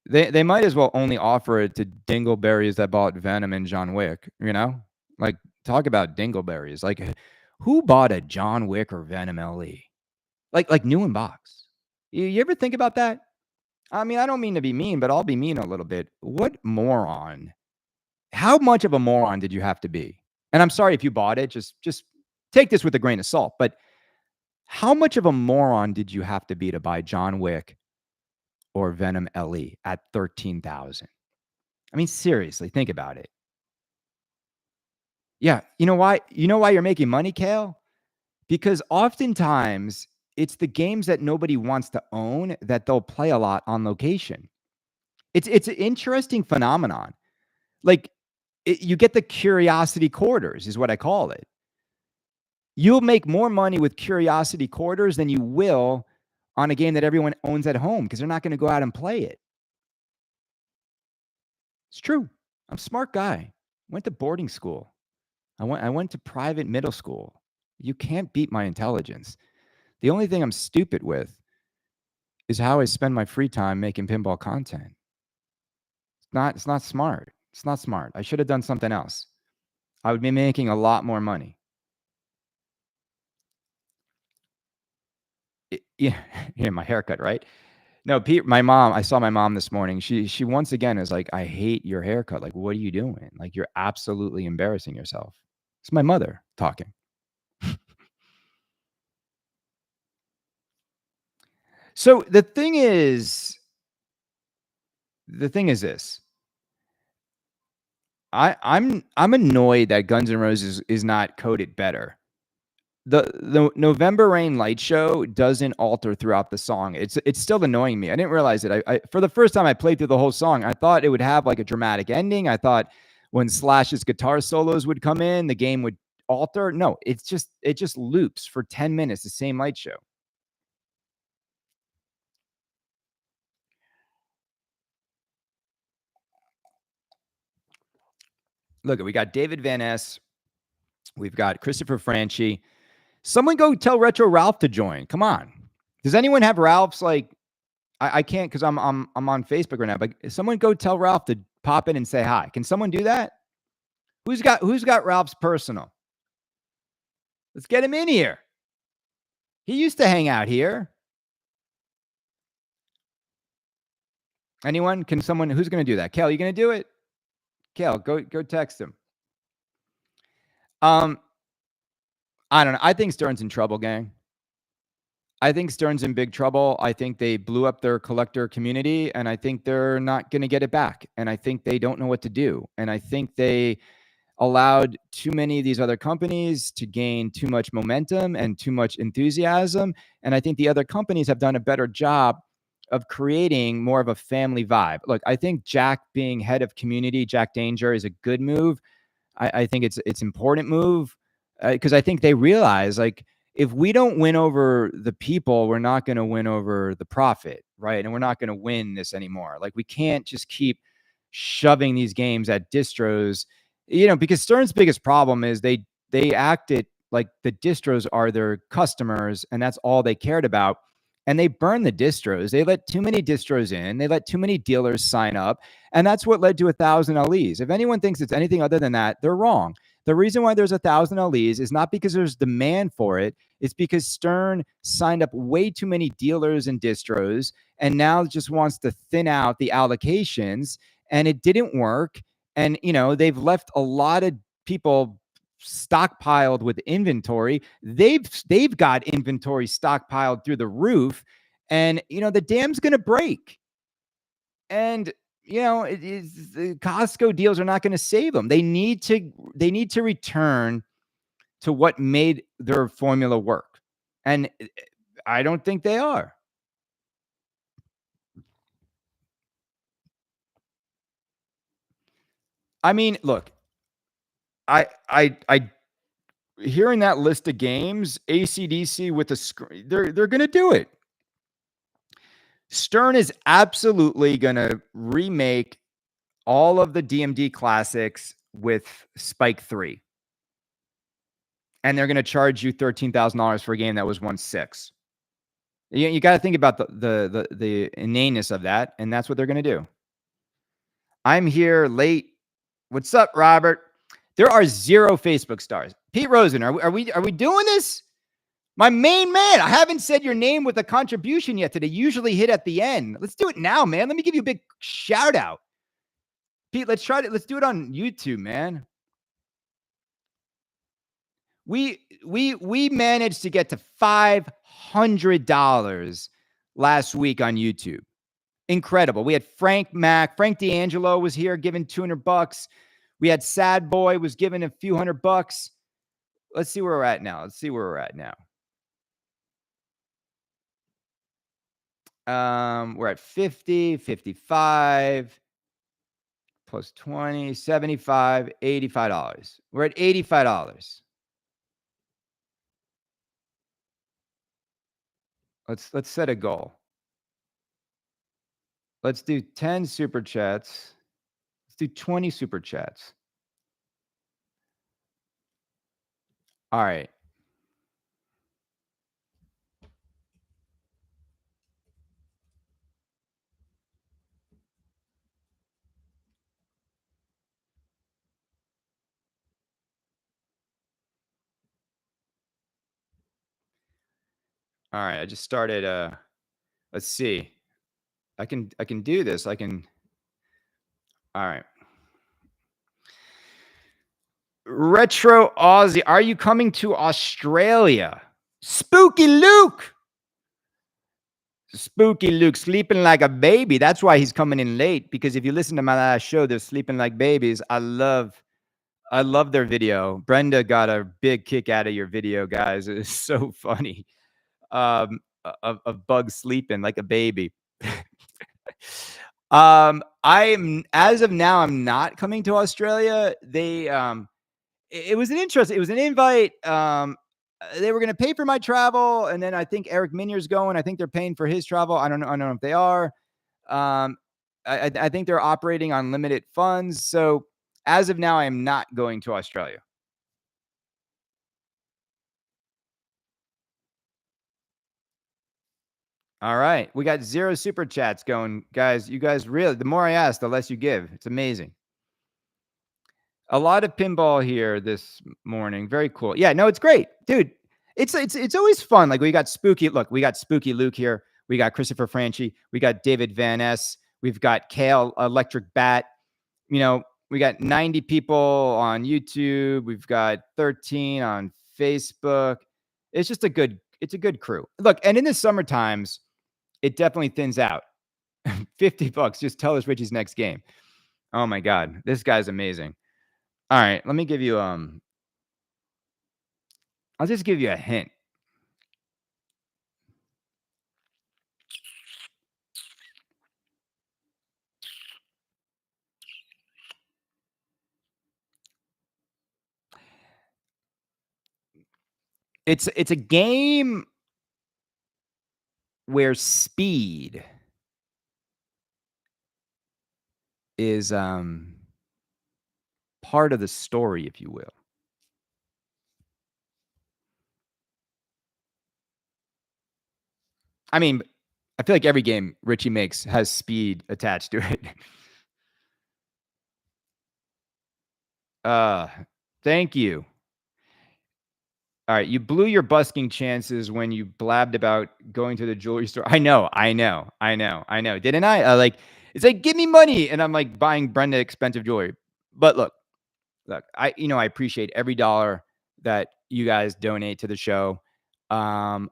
They might as well only offer it to dingleberries that bought Venom and John Wick, you know? Like, talk about dingleberries. Like, who bought a John Wick or Venom LE? Like new in box. You ever think about that? I mean, I don't mean to be mean, but I'll be mean a little bit. What moron? How much of a moron did you have to be? And I'm sorry if you bought it. Just take this with a grain of salt. But how much of a moron did you have to be to buy John Wick or Venom LE at 13,000? I mean, seriously, think about it. Yeah, you know why? You know why you're making money, Kale? Because oftentimes it's the games that nobody wants to own that they'll play a lot on location. It's an interesting phenomenon. Like you get the curiosity quarters, is what I call it. You'll make more money with curiosity quarters than you will on a game that everyone owns at home because they're not going to go out and play it. It's true. I'm a smart guy. Went to boarding school. I went to private middle school. You can't beat my intelligence. The only thing I'm stupid with is how I spend my free time making pinball content. It's not smart. It's not smart. I should have done something else. I would be making a lot more money. Yeah, my haircut, right? No, Pete, my mom, I saw my mom this morning. She once again is like, I hate your haircut. Like, what are you doing? Like, you're absolutely embarrassing yourself. It's my mother talking. So the thing is this. I'm annoyed that Guns N' Roses is not coded better. The November Rain light show doesn't alter throughout the song. It's still annoying me. I didn't realize it. I for the first time I played through the whole song, I thought it would have like a dramatic ending. I thought when Slash's guitar solos would come in, the game would alter. No, it just loops for 10 minutes, the same light show. Look, we got David Van Ness. We've got Christopher Franchi. Someone go tell Retro Ralph to join. Come on. Does anyone have Ralph's like I can't because I'm on Facebook right now, but someone go tell Ralph to pop in and say hi. Can someone do that? Who's got Ralph's personal? Let's get him in here. He used to hang out here. Anyone? Can someone? Who's going to do that? Kel, you going to do it? Kel, go text him. I don't know. I think Stern's in trouble, gang. I think Stern's in big trouble. I think they blew up their collector community, and I think they're not going to get it back. And I think they don't know what to do. And I think they allowed too many of these other companies to gain too much momentum and too much enthusiasm. And I think the other companies have done a better job of creating more of a family vibe. Look, I think Jack being head of community, Jack Danger, is a good move. I think it's important move because I think they realize, like, if we don't win over the people, we're not going to win over the profit, right? And we're not going to win this anymore. Like, we can't just keep shoving these games at distros, because Stern's biggest problem is they acted like the distros are their customers and that's all they cared about. And they burned the distros. They let too many distros in. They let too many dealers sign up. And that's what led to 1,000 LEs. If anyone thinks it's anything other than that, they're wrong. The reason why there's 1,000 LEs is not because there's demand for it. It's because Stern signed up way too many dealers and distros and now just wants to thin out the allocations. And it didn't work. And, they've left a lot of people stockpiled with inventory. They've got inventory stockpiled through the roof, and the dam's going to break. And the Costco deals are not going to save them. They need to return to what made their formula work, and I don't think they are. I mean, look, I hearing that list of games, ACDC with a screen, they're going to do it. Stern is absolutely going to remake all of the DMD classics with Spike 3. And they're going to charge you $13,000 for a game that was 1.6. You got to think about the inaneness of that, and that's what they're going to do. I'm here late. What's up, Robert? There are 0 Facebook stars. Pete Rosen, are we doing this? My main man, I haven't said your name with a contribution yet today. Usually hit at the end. Let's do it now, man. Let me give you a big shout out. Pete, let's do it on YouTube, man. We managed to get to $500 last week on YouTube. Incredible. We had Frank D'Angelo was here giving $200. We had Sad Boy was giving a few $100. Let's see where we're at now. We're at 50, 55, plus 20, 75, $85. We're at $85. Let's set a goal. Let's do 10 super chats. Let's do 20 super chats. All right. All right, I just started let's see. I can do this. All right. Retro Aussie, are you coming to Australia? Spooky Luke sleeping like a baby. That's why he's coming in late, because if you listen to my last show, they're sleeping like babies. I love their video. Brenda got a big kick out of your video, guys. It's so funny. Of Bug sleeping like a baby. I'm, as of now, I'm not coming to Australia. It was an invite. They were going to pay for my travel, and then I think Eric Minier's going. I think they're paying for his travel. I don't know if they are. I think they're operating on limited funds. So as of now, I am not going to Australia. All right. We got 0 super chats going, guys. You guys really, the more I ask, the less you give. It's amazing. A lot of pinball here this morning. Very cool. Yeah, no, it's great, dude. It's always fun. Like we got Spooky. Look, we got Spooky Luke here. We got Christopher Franchi. We got David Van Ness. We've got Kale Electric Bat. You know, we got 90 people on YouTube. We've got 13 on Facebook. It's just it's a good crew. Look, and in the summer times, it definitely thins out. $50. Just tell us Richie's next game. Oh my God, this guy's amazing. All right, let me give you I'll just give you a hint. It's a game where speed is part of the story, if you will. I mean, I feel like every game Richie makes has speed attached to it. Thank you. All right, you blew your busking chances when you blabbed about going to the jewelry store. I know. Didn't I? Like, it's like, give me money, and I'm like buying Brenda expensive jewelry. But look, I appreciate every dollar that you guys donate to the show. I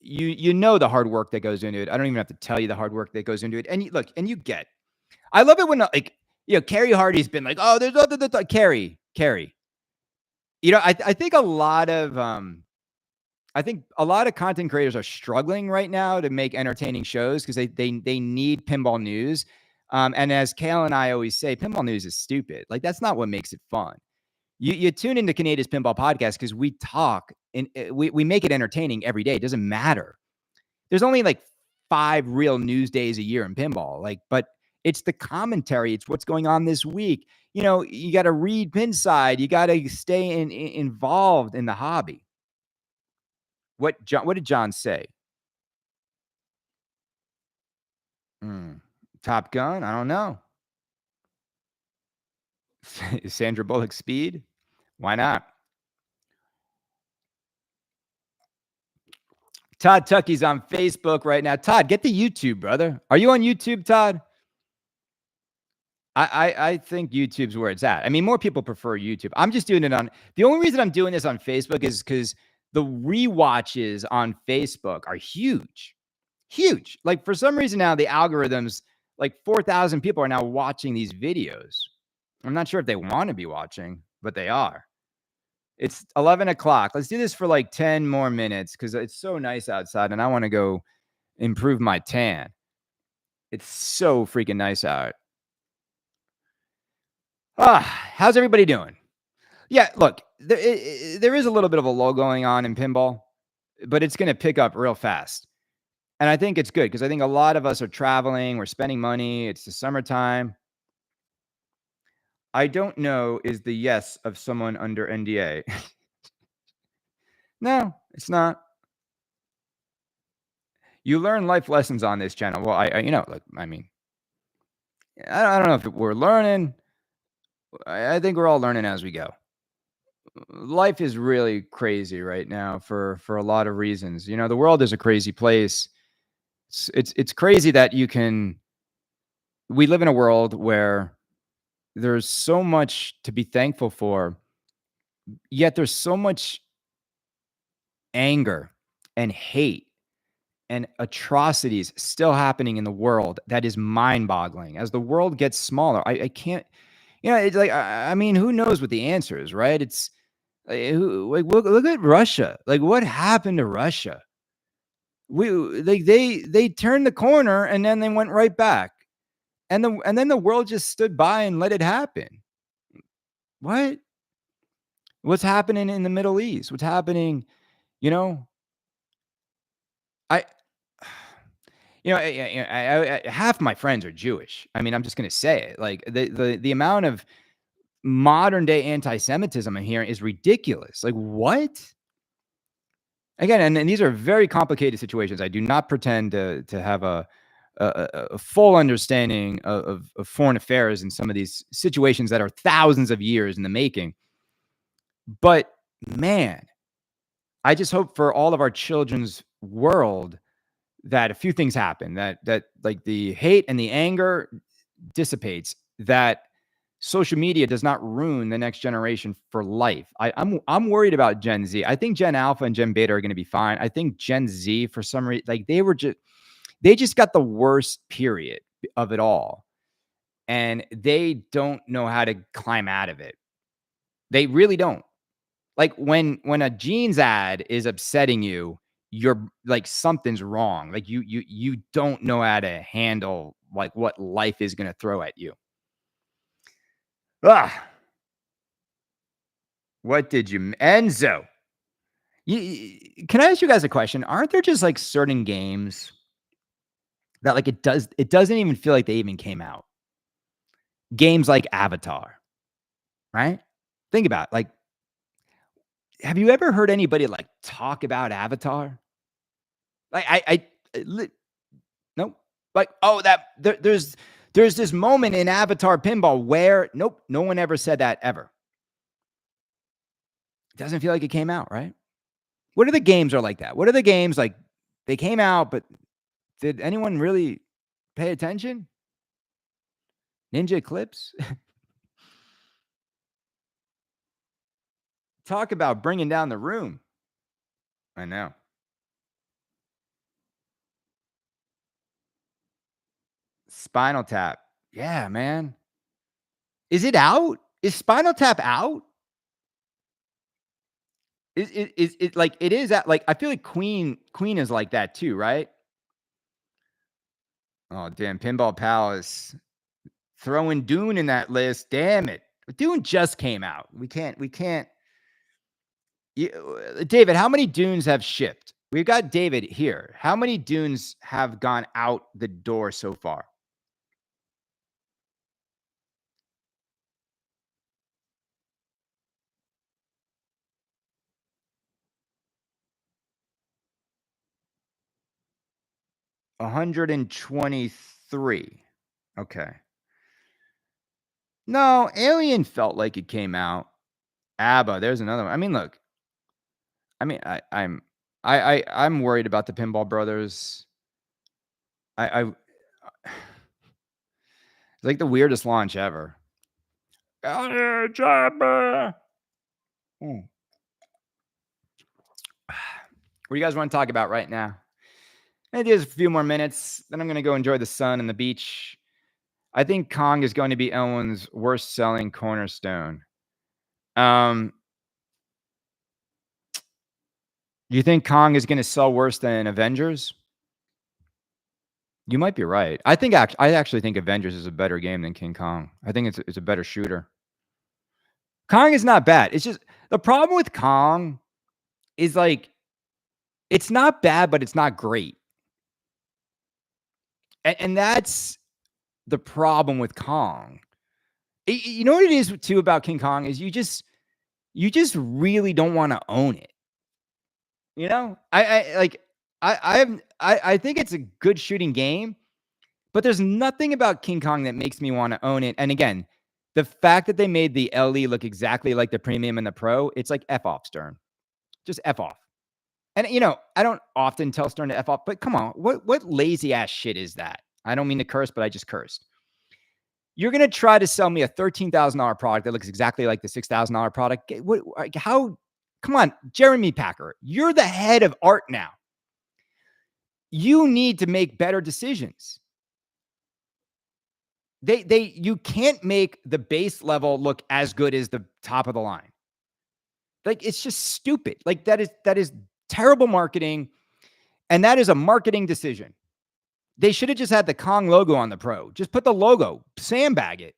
you know the hard work that goes into it. I don't even have to tell you the hard work that goes into it. And you get. I love it when like Carrie Hardy's been like, oh, there's other Carrie. I think a lot of content creators are struggling right now to make entertaining shows because they need pinball news. And as Kale and I always say, pinball news is stupid. Like that's not what makes it fun. You tune into Kaneda's Pinball Podcast because we talk and we make it entertaining every day. It doesn't matter. There's only like 5 real news days a year in pinball. But it's the commentary. It's what's going on this week. You got to read Pinside. You got to stay involved in the hobby. What did John say? Top Gun? I don't know. Is Sandra Bullock Speed? Why not? Todd Tucky's on Facebook right now. Todd, get the YouTube, brother. Are you on YouTube, Todd? I think YouTube's where it's at. I mean, more people prefer YouTube. I'm just doing it on. The only reason I'm doing this on Facebook is because the rewatches on Facebook are huge. Huge. Like for some reason now, the algorithms, like 4,000 people are now watching these videos. I'm not sure if they want to be watching, but they are. It's 11 o'clock. Let's do this for like 10 more minutes because it's so nice outside and I want to go improve my tan. It's so freaking nice out. How's everybody doing? Yeah, look, there is a little bit of a lull going on in pinball, but it's going to pick up real fast. And I think it's good because I think a lot of us are traveling, we're spending money, it's the summertime. I don't know is the yes of someone under NDA. No, it's not. You learn life lessons on this channel. Well, I mean, I don't know if we're learning. I think we're all learning as we go. Life is really crazy right now for a lot of reasons. The world is a crazy place. It's crazy that we live in a world where there's so much to be thankful for, yet there's so much anger and hate and atrocities still happening in the world that is mind-boggling. As the world gets smaller, I can't, it's like, I mean, who knows what the answer is, right? It's like, look at Russia. Like, what happened to Russia? They turned the corner and then they went right back. And then the world just stood by and let it happen. What? What's happening in the Middle East? What's happening? I half my friends are Jewish. I mean, I'm just gonna say it. Like the amount of modern day anti-Semitism I'm hearing is ridiculous. Like what? Again, and these are very complicated situations. I do not pretend to have a a full understanding of foreign affairs in some of these situations that are thousands of years in the making. But man, I just hope for all of our children's world that a few things happen, that like the hate and the anger dissipates, that social media does not ruin the next generation for life. I'm worried about Gen Z. I think Gen Alpha and Gen Beta are going to be fine. I think Gen Z, for some reason, like they just got the worst period of it all, and they don't know how to climb out of it. They really don't. Like when a jeans ad is upsetting you, you're like something's wrong. Like you don't know how to handle like what life is going to throw at you. Ah, what did you Enzo? Can I ask you guys a question? Aren't there just like certain games that like it doesn't even feel like they even came out? Games like Avatar, right? Think about it. Like, have you ever heard anybody like talk about Avatar? Like nope. Like, oh, there's this moment in Avatar Pinball where nope, no one ever said that ever. It doesn't feel like it came out, right? What are the games are like that? What are the games like they came out, but did anyone really pay attention? Ninja Eclipse? Talk about bringing down the room. I know. Spinal Tap. Yeah, man. Is it out? Is Spinal Tap out? Is it like it is at like I feel like Queen is like that too, right? Oh damn, Pinball Palace throwing Dune in that list. Damn it, Dune just came out. We can't. David, how many Dunes have shipped? We've got David here. How many Dunes have gone out the door so far? $123. Okay. No, Alien felt like it came out. ABBA, there's another one. I mean, look. I mean, I'm worried about the Pinball Brothers. I it's like the weirdest launch ever. Hmm. What do you guys want to talk about right now? Maybe just a few more minutes, then I'm going to go enjoy the sun and the beach. I think Kong is going to be Elwin's worst selling cornerstone. Um, do you think Kong is going to sell worse than Avengers? You might be right. I actually think Avengers is a better game than King Kong. I think it's a better shooter. Kong is not bad. It's just the problem with Kong is like it's not bad, but it's not great. And that's the problem with Kong. You know what it is too about King Kong is you just really don't want to own it. You know, I think it's a good shooting game, but there's nothing about King Kong that makes me want to own it. And again, the fact that they made the LE look exactly like the premium and the pro, it's like F off, Stern. Just F off. And you know, I don't often tell Stern to F off, but come on, what lazy ass shit is that? I don't mean to curse, but I just cursed. You're gonna try to sell me a $13,000 product that looks exactly like the $6,000 product. How? Come on, Jeremy Packer, you're the head of art now. You need to make better decisions. You can't make the base level look as good as the top of the line. Like it's just stupid. Like that is terrible marketing, and that is a marketing decision. They should have just had the Kong logo on the Pro. Just put the logo, sandbag it.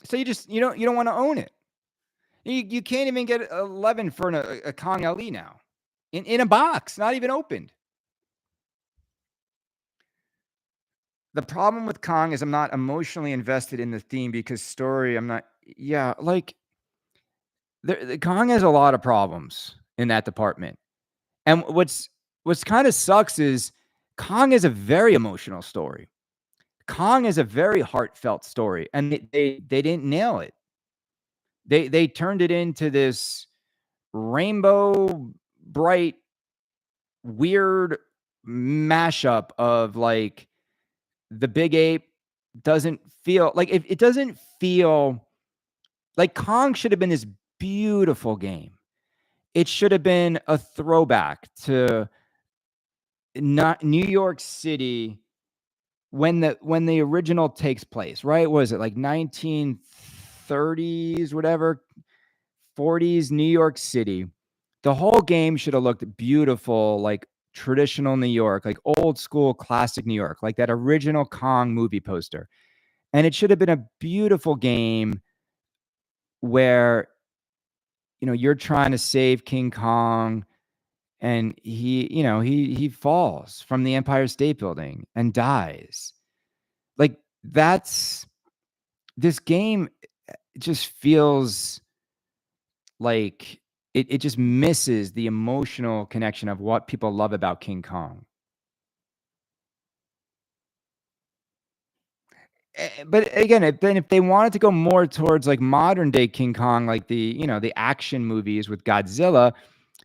So you don't want to own it. You can't even get 11 for a Kong LE now in a box, not even opened. The problem with Kong is I'm not emotionally invested in the theme because story. I'm not. Yeah, like The Kong has a lot of problems in that department. And what's kinda sucks is Kong is a very emotional story. Kong is a very heartfelt story, and they didn't nail it. They turned it into this rainbow, bright, weird mashup of, like, the big ape doesn't feel like it doesn't feel like Kong should have been this beautiful game. It should have been a throwback to not New York City when the original takes place, right? What is it, like 1930s, whatever, 40s, New York City. The whole game should have looked beautiful, like traditional New York, like old school classic New York, like that original Kong movie poster. And it should have been a beautiful game where, you're trying to save King Kong and he falls from the Empire State Building and dies. Like that's this game just feels like it just misses the emotional connection of what people love about King Kong. But again, then if they wanted to go more towards like modern day King Kong, like the action movies with Godzilla,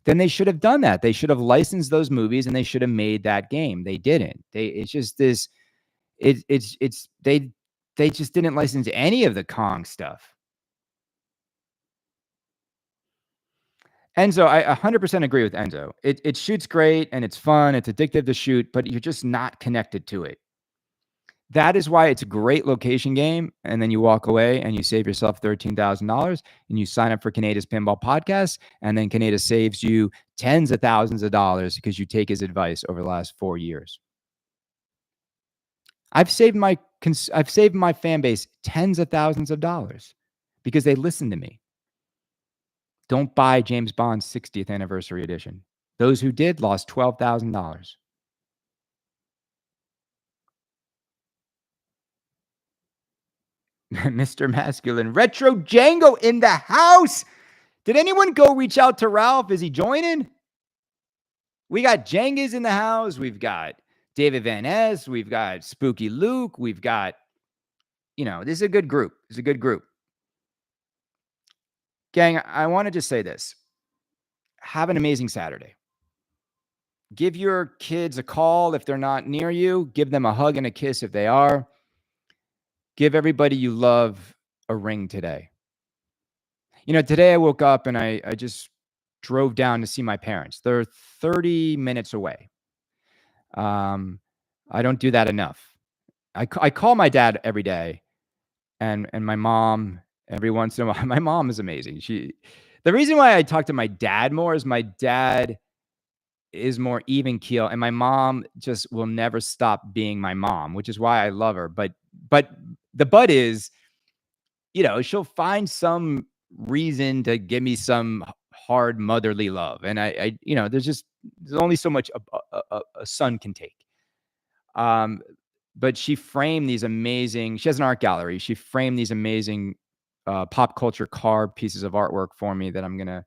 then they should have done that. They should have licensed those movies and they should have made that game. They didn't. It's just this. It's they just didn't license any of the Kong stuff. Enzo, I 100% agree with Enzo. It shoots great and it's fun. It's addictive to shoot, but you're just not connected to it. That is why it's a great location game. And then you walk away and you save yourself $13,000 and you sign up for Kaneda's Pinball Podcast. And then Kaneda saves you tens of thousands of dollars because you take his advice over the last 4 years. I've saved my fan base tens of thousands of dollars because they listen to me. Don't buy James Bond's 60th anniversary edition. Those who did lost $12,000. Mr. Masculine. Retro Django in the house. Did anyone go reach out to Ralph? Is he joining? We got Jengas in the house. We've got David Van Ness. We've got Spooky Luke. We've got, this is a good group. It's a good group. Gang, I want to just say this. Have an amazing Saturday. Give your kids a call if they're not near you. Give them a hug and a kiss if they are. Give everybody you love a ring today. Today I woke up and I just drove down to see my parents. They're 30 minutes away. I don't do that enough. I call my dad every day and my mom every once in a while. My mom is amazing. The reason why I talk to my dad more is my dad is more even keel and my mom just will never stop being my mom, which is why I love her. But the but is, she'll find some reason to give me some hard motherly love. And I there's only so much a son can take. But she framed these amazing, she has an art gallery. She framed these amazing pop culture card pieces of artwork for me that I'm going to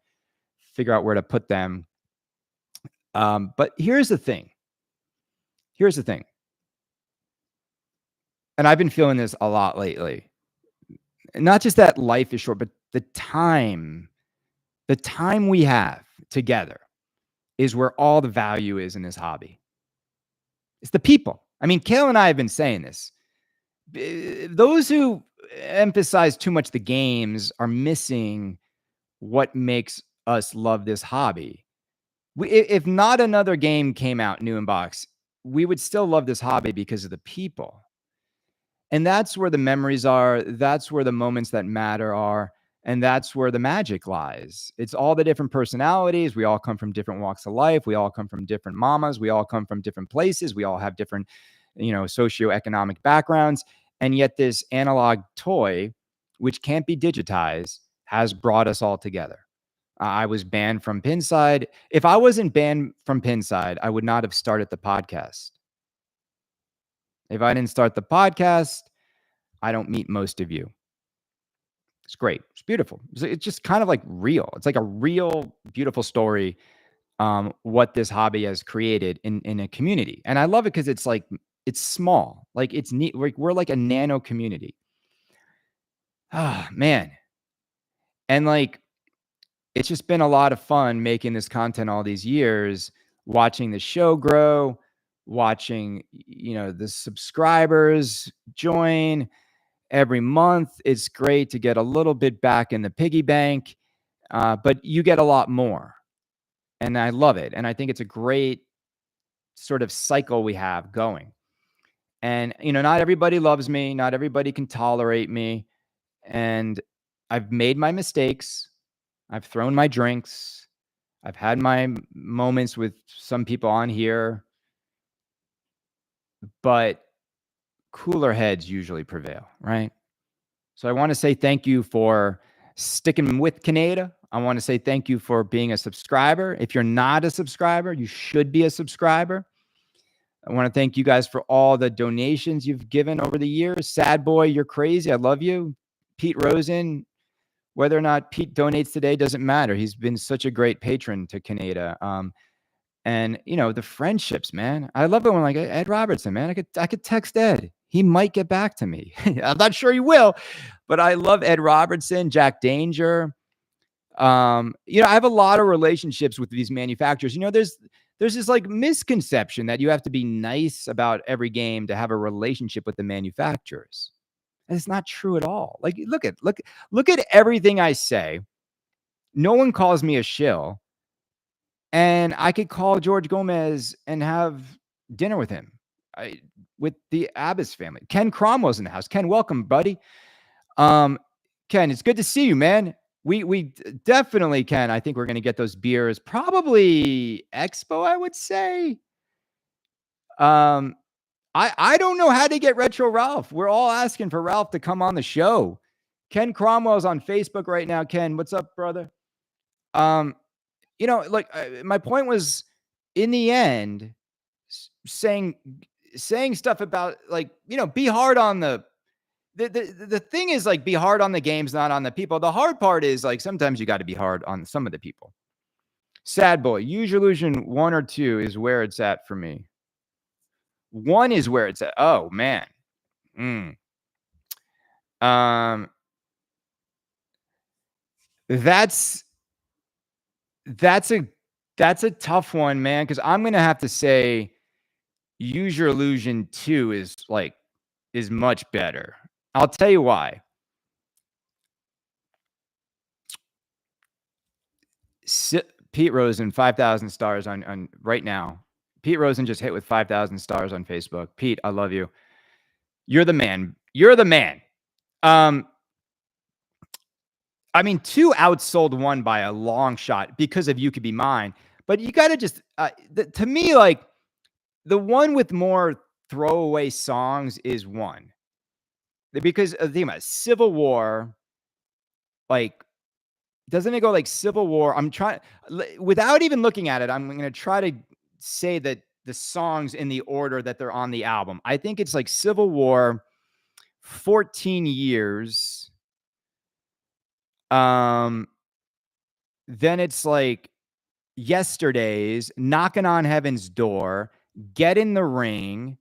figure out where to put them. But here's the thing. And I've been feeling this a lot lately. Not just that life is short, but the time we have together is where all the value is in this hobby. It's the people. I mean, Kale and I have been saying this. Those who emphasize too much the games are missing what makes us love this hobby. If not another game came out new in box, we would still love this hobby because of the people. And that's where the memories are. That's where the moments that matter are. And that's where the magic lies. It's all the different personalities. We all come from different walks of life. We all come from different mamas. We all come from different places. We all have different, socioeconomic backgrounds. And yet this analog toy, which can't be digitized, has brought us all together. I was banned from Pinside. If I wasn't banned from Pinside, I would not have started the podcast. If I didn't start the podcast, I don't meet most of you. It's great. It's beautiful. It's just kind of like real. It's like a real, beautiful story. What this hobby has created in a community, and I love it because it's like it's small, like it's neat. We're like a nano community. Ah, man, and like it's just been a lot of fun making this content all these years, watching the show grow, watching the subscribers join every month. It's great to get a little bit back in the piggy bank, but you get a lot more. And I love it. And I think it's a great sort of cycle we have going. And, not everybody loves me. Not everybody can tolerate me. And I've made my mistakes. I've thrown my drinks. I've had my moments with some people on here. But cooler heads usually prevail, right? So I want to say thank you for sticking with Kaneda. I want to say thank you for being a subscriber. If you're not a subscriber, you should be a subscriber. I want to thank you guys for all the donations you've given over the years. Sad boy, you're crazy. I love you. Pete Rosen, whether or not Pete donates today doesn't matter. He's been such a great patron to Kaneda. And the friendships, man. I love it when like Ed Robertson, man. I could text Ed. He might get back to me. I'm not sure he will, but I love Ed Robertson, Jack Danger. I have a lot of relationships with these manufacturers. There's this like misconception that you have to be nice about every game to have a relationship with the manufacturers. And it's not true at all. Like look at everything I say. No one calls me a shill. And I could call George Gomez and have dinner with him, with the Abbas family. Ken Cromwell's in the house. Ken, welcome, buddy. Ken, it's good to see you, man. We definitely can. I think we're going to get those beers. Probably Expo, I would say. I don't know how to get Retro Ralph. We're all asking for Ralph to come on the show. Ken Cromwell's on Facebook right now. Ken, what's up, brother? My point was, in the end, saying stuff about be hard on the thing is like be hard on the games, not on the people. The hard part is like sometimes you got to be hard on some of the people. Sad boy, Use Your Illusion 1 or 2 is where it's at for me. 1 is where it's at. Oh man. That's a tough one, man, because I'm gonna have to say Use Your Illusion 2 is much better. I'll tell you why. Pete Rosen, 5,000 stars on right now. Pete Rosen just hit with 5,000 stars on Facebook. Pete, I love you. You're the man. You're the man. I mean, 2 outsold 1 by a long shot because of You Could Be Mine. But you got to just, to me, like, the one with more throwaway songs is 1. Because think about it, Civil War, like, doesn't it go like Civil War? I'm trying, without even looking at it, I'm going to try to say that the songs in the order that they're on the album. I think it's like Civil War, 14 Years. Then it's like Yesterdays, Knocking on Heaven's Door, Get in the Ring,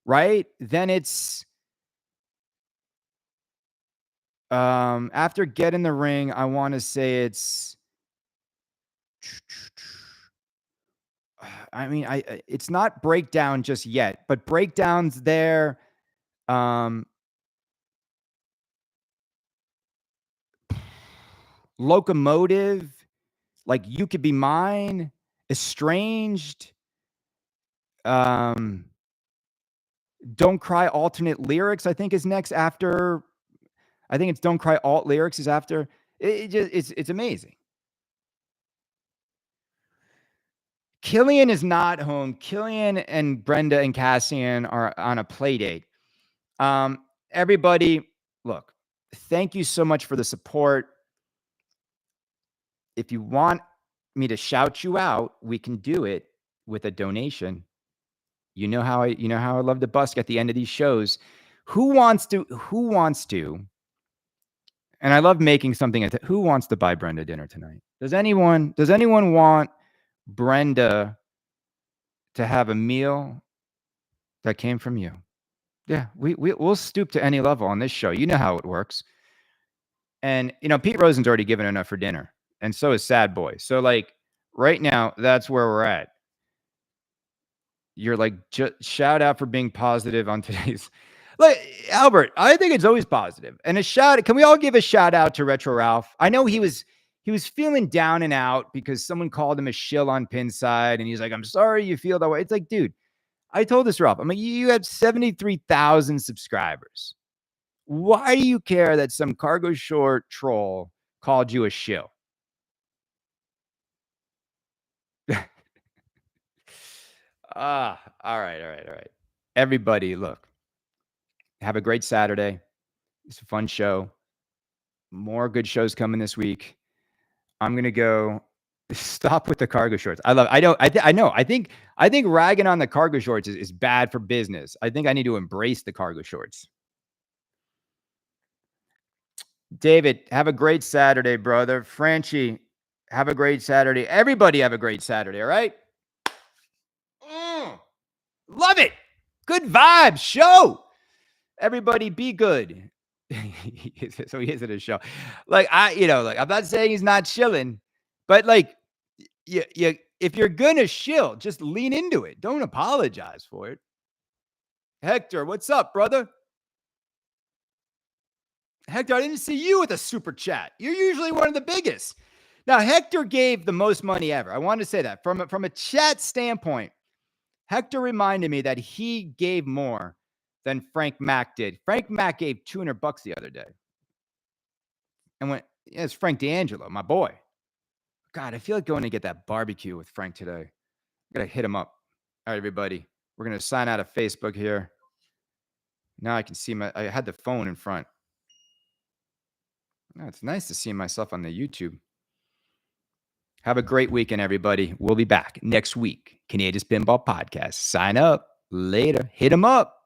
right? Then it's after Get in the Ring, I want to say it's it's not Breakdown just yet, but Breakdown's there. Locomotive, like You Could Be Mine, Estranged, Don't Cry alternate lyrics, I think is next after. I think it's Don't Cry alt lyrics is after. It's amazing. Killian is not home. Killian and Brenda and Cassian are on a play date. Everybody, look, thank you so much for the support. If you want me to shout you out, we can do it with a donation. You know how I love to busk at the end of these shows. Who wants to And I love making something. Who wants to buy Brenda dinner tonight? Does anyone want Brenda to have a meal that came from you? Yeah, we'll stoop to any level on this show. You know how it works. And Pete Rosen's already given enough for dinner, and so is Sad Boy. So like right now, that's where we're at. You're like, shout out for being positive on today's. Like Albert, I think it's always positive. And a shout. Can we all give a shout out to Retro Ralph? I know he was feeling down and out because someone called him a shill on Pinside, and he's like, "I'm sorry you feel that way." It's like, dude, I told this Ralph. I'm like, you have 73,000 subscribers. Why do you care that some cargo short troll called you a shill? All right. Everybody, look, have a great Saturday. It's a fun show. More good shows coming this week. I'm gonna go. Stop with the cargo shorts. I love. I don't. I know. I think ragging on the cargo shorts is bad for business. I think I need to embrace the cargo shorts. David, have a great Saturday, brother. Franchi, have a great Saturday. Everybody have a great Saturday. All right. Love it. Good vibes. Show. Everybody be good. So he is at a show. Like I'm not saying he's not chilling, but like you if you're gonna shill, just lean into it. Don't apologize for it. Hector, what's up, brother? Hector, I didn't see you with a super chat. You're usually one of the biggest. Now, Hector gave the most money ever. I want to say that from a chat standpoint. Hector reminded me that he gave more than Frank Mack did. Frank Mack gave $200 the other day. And yeah, it's Frank D'Angelo, my boy. God, I feel like going to get that barbecue with Frank today. I gotta hit him up. All right, everybody. We're gonna sign out of Facebook here. Now I can see I had the phone in front. Oh, it's nice to see myself on the YouTube. Have a great weekend, everybody. We'll be back next week. Kaneda's Pinball Podcast. Sign up. Later. Hit him up.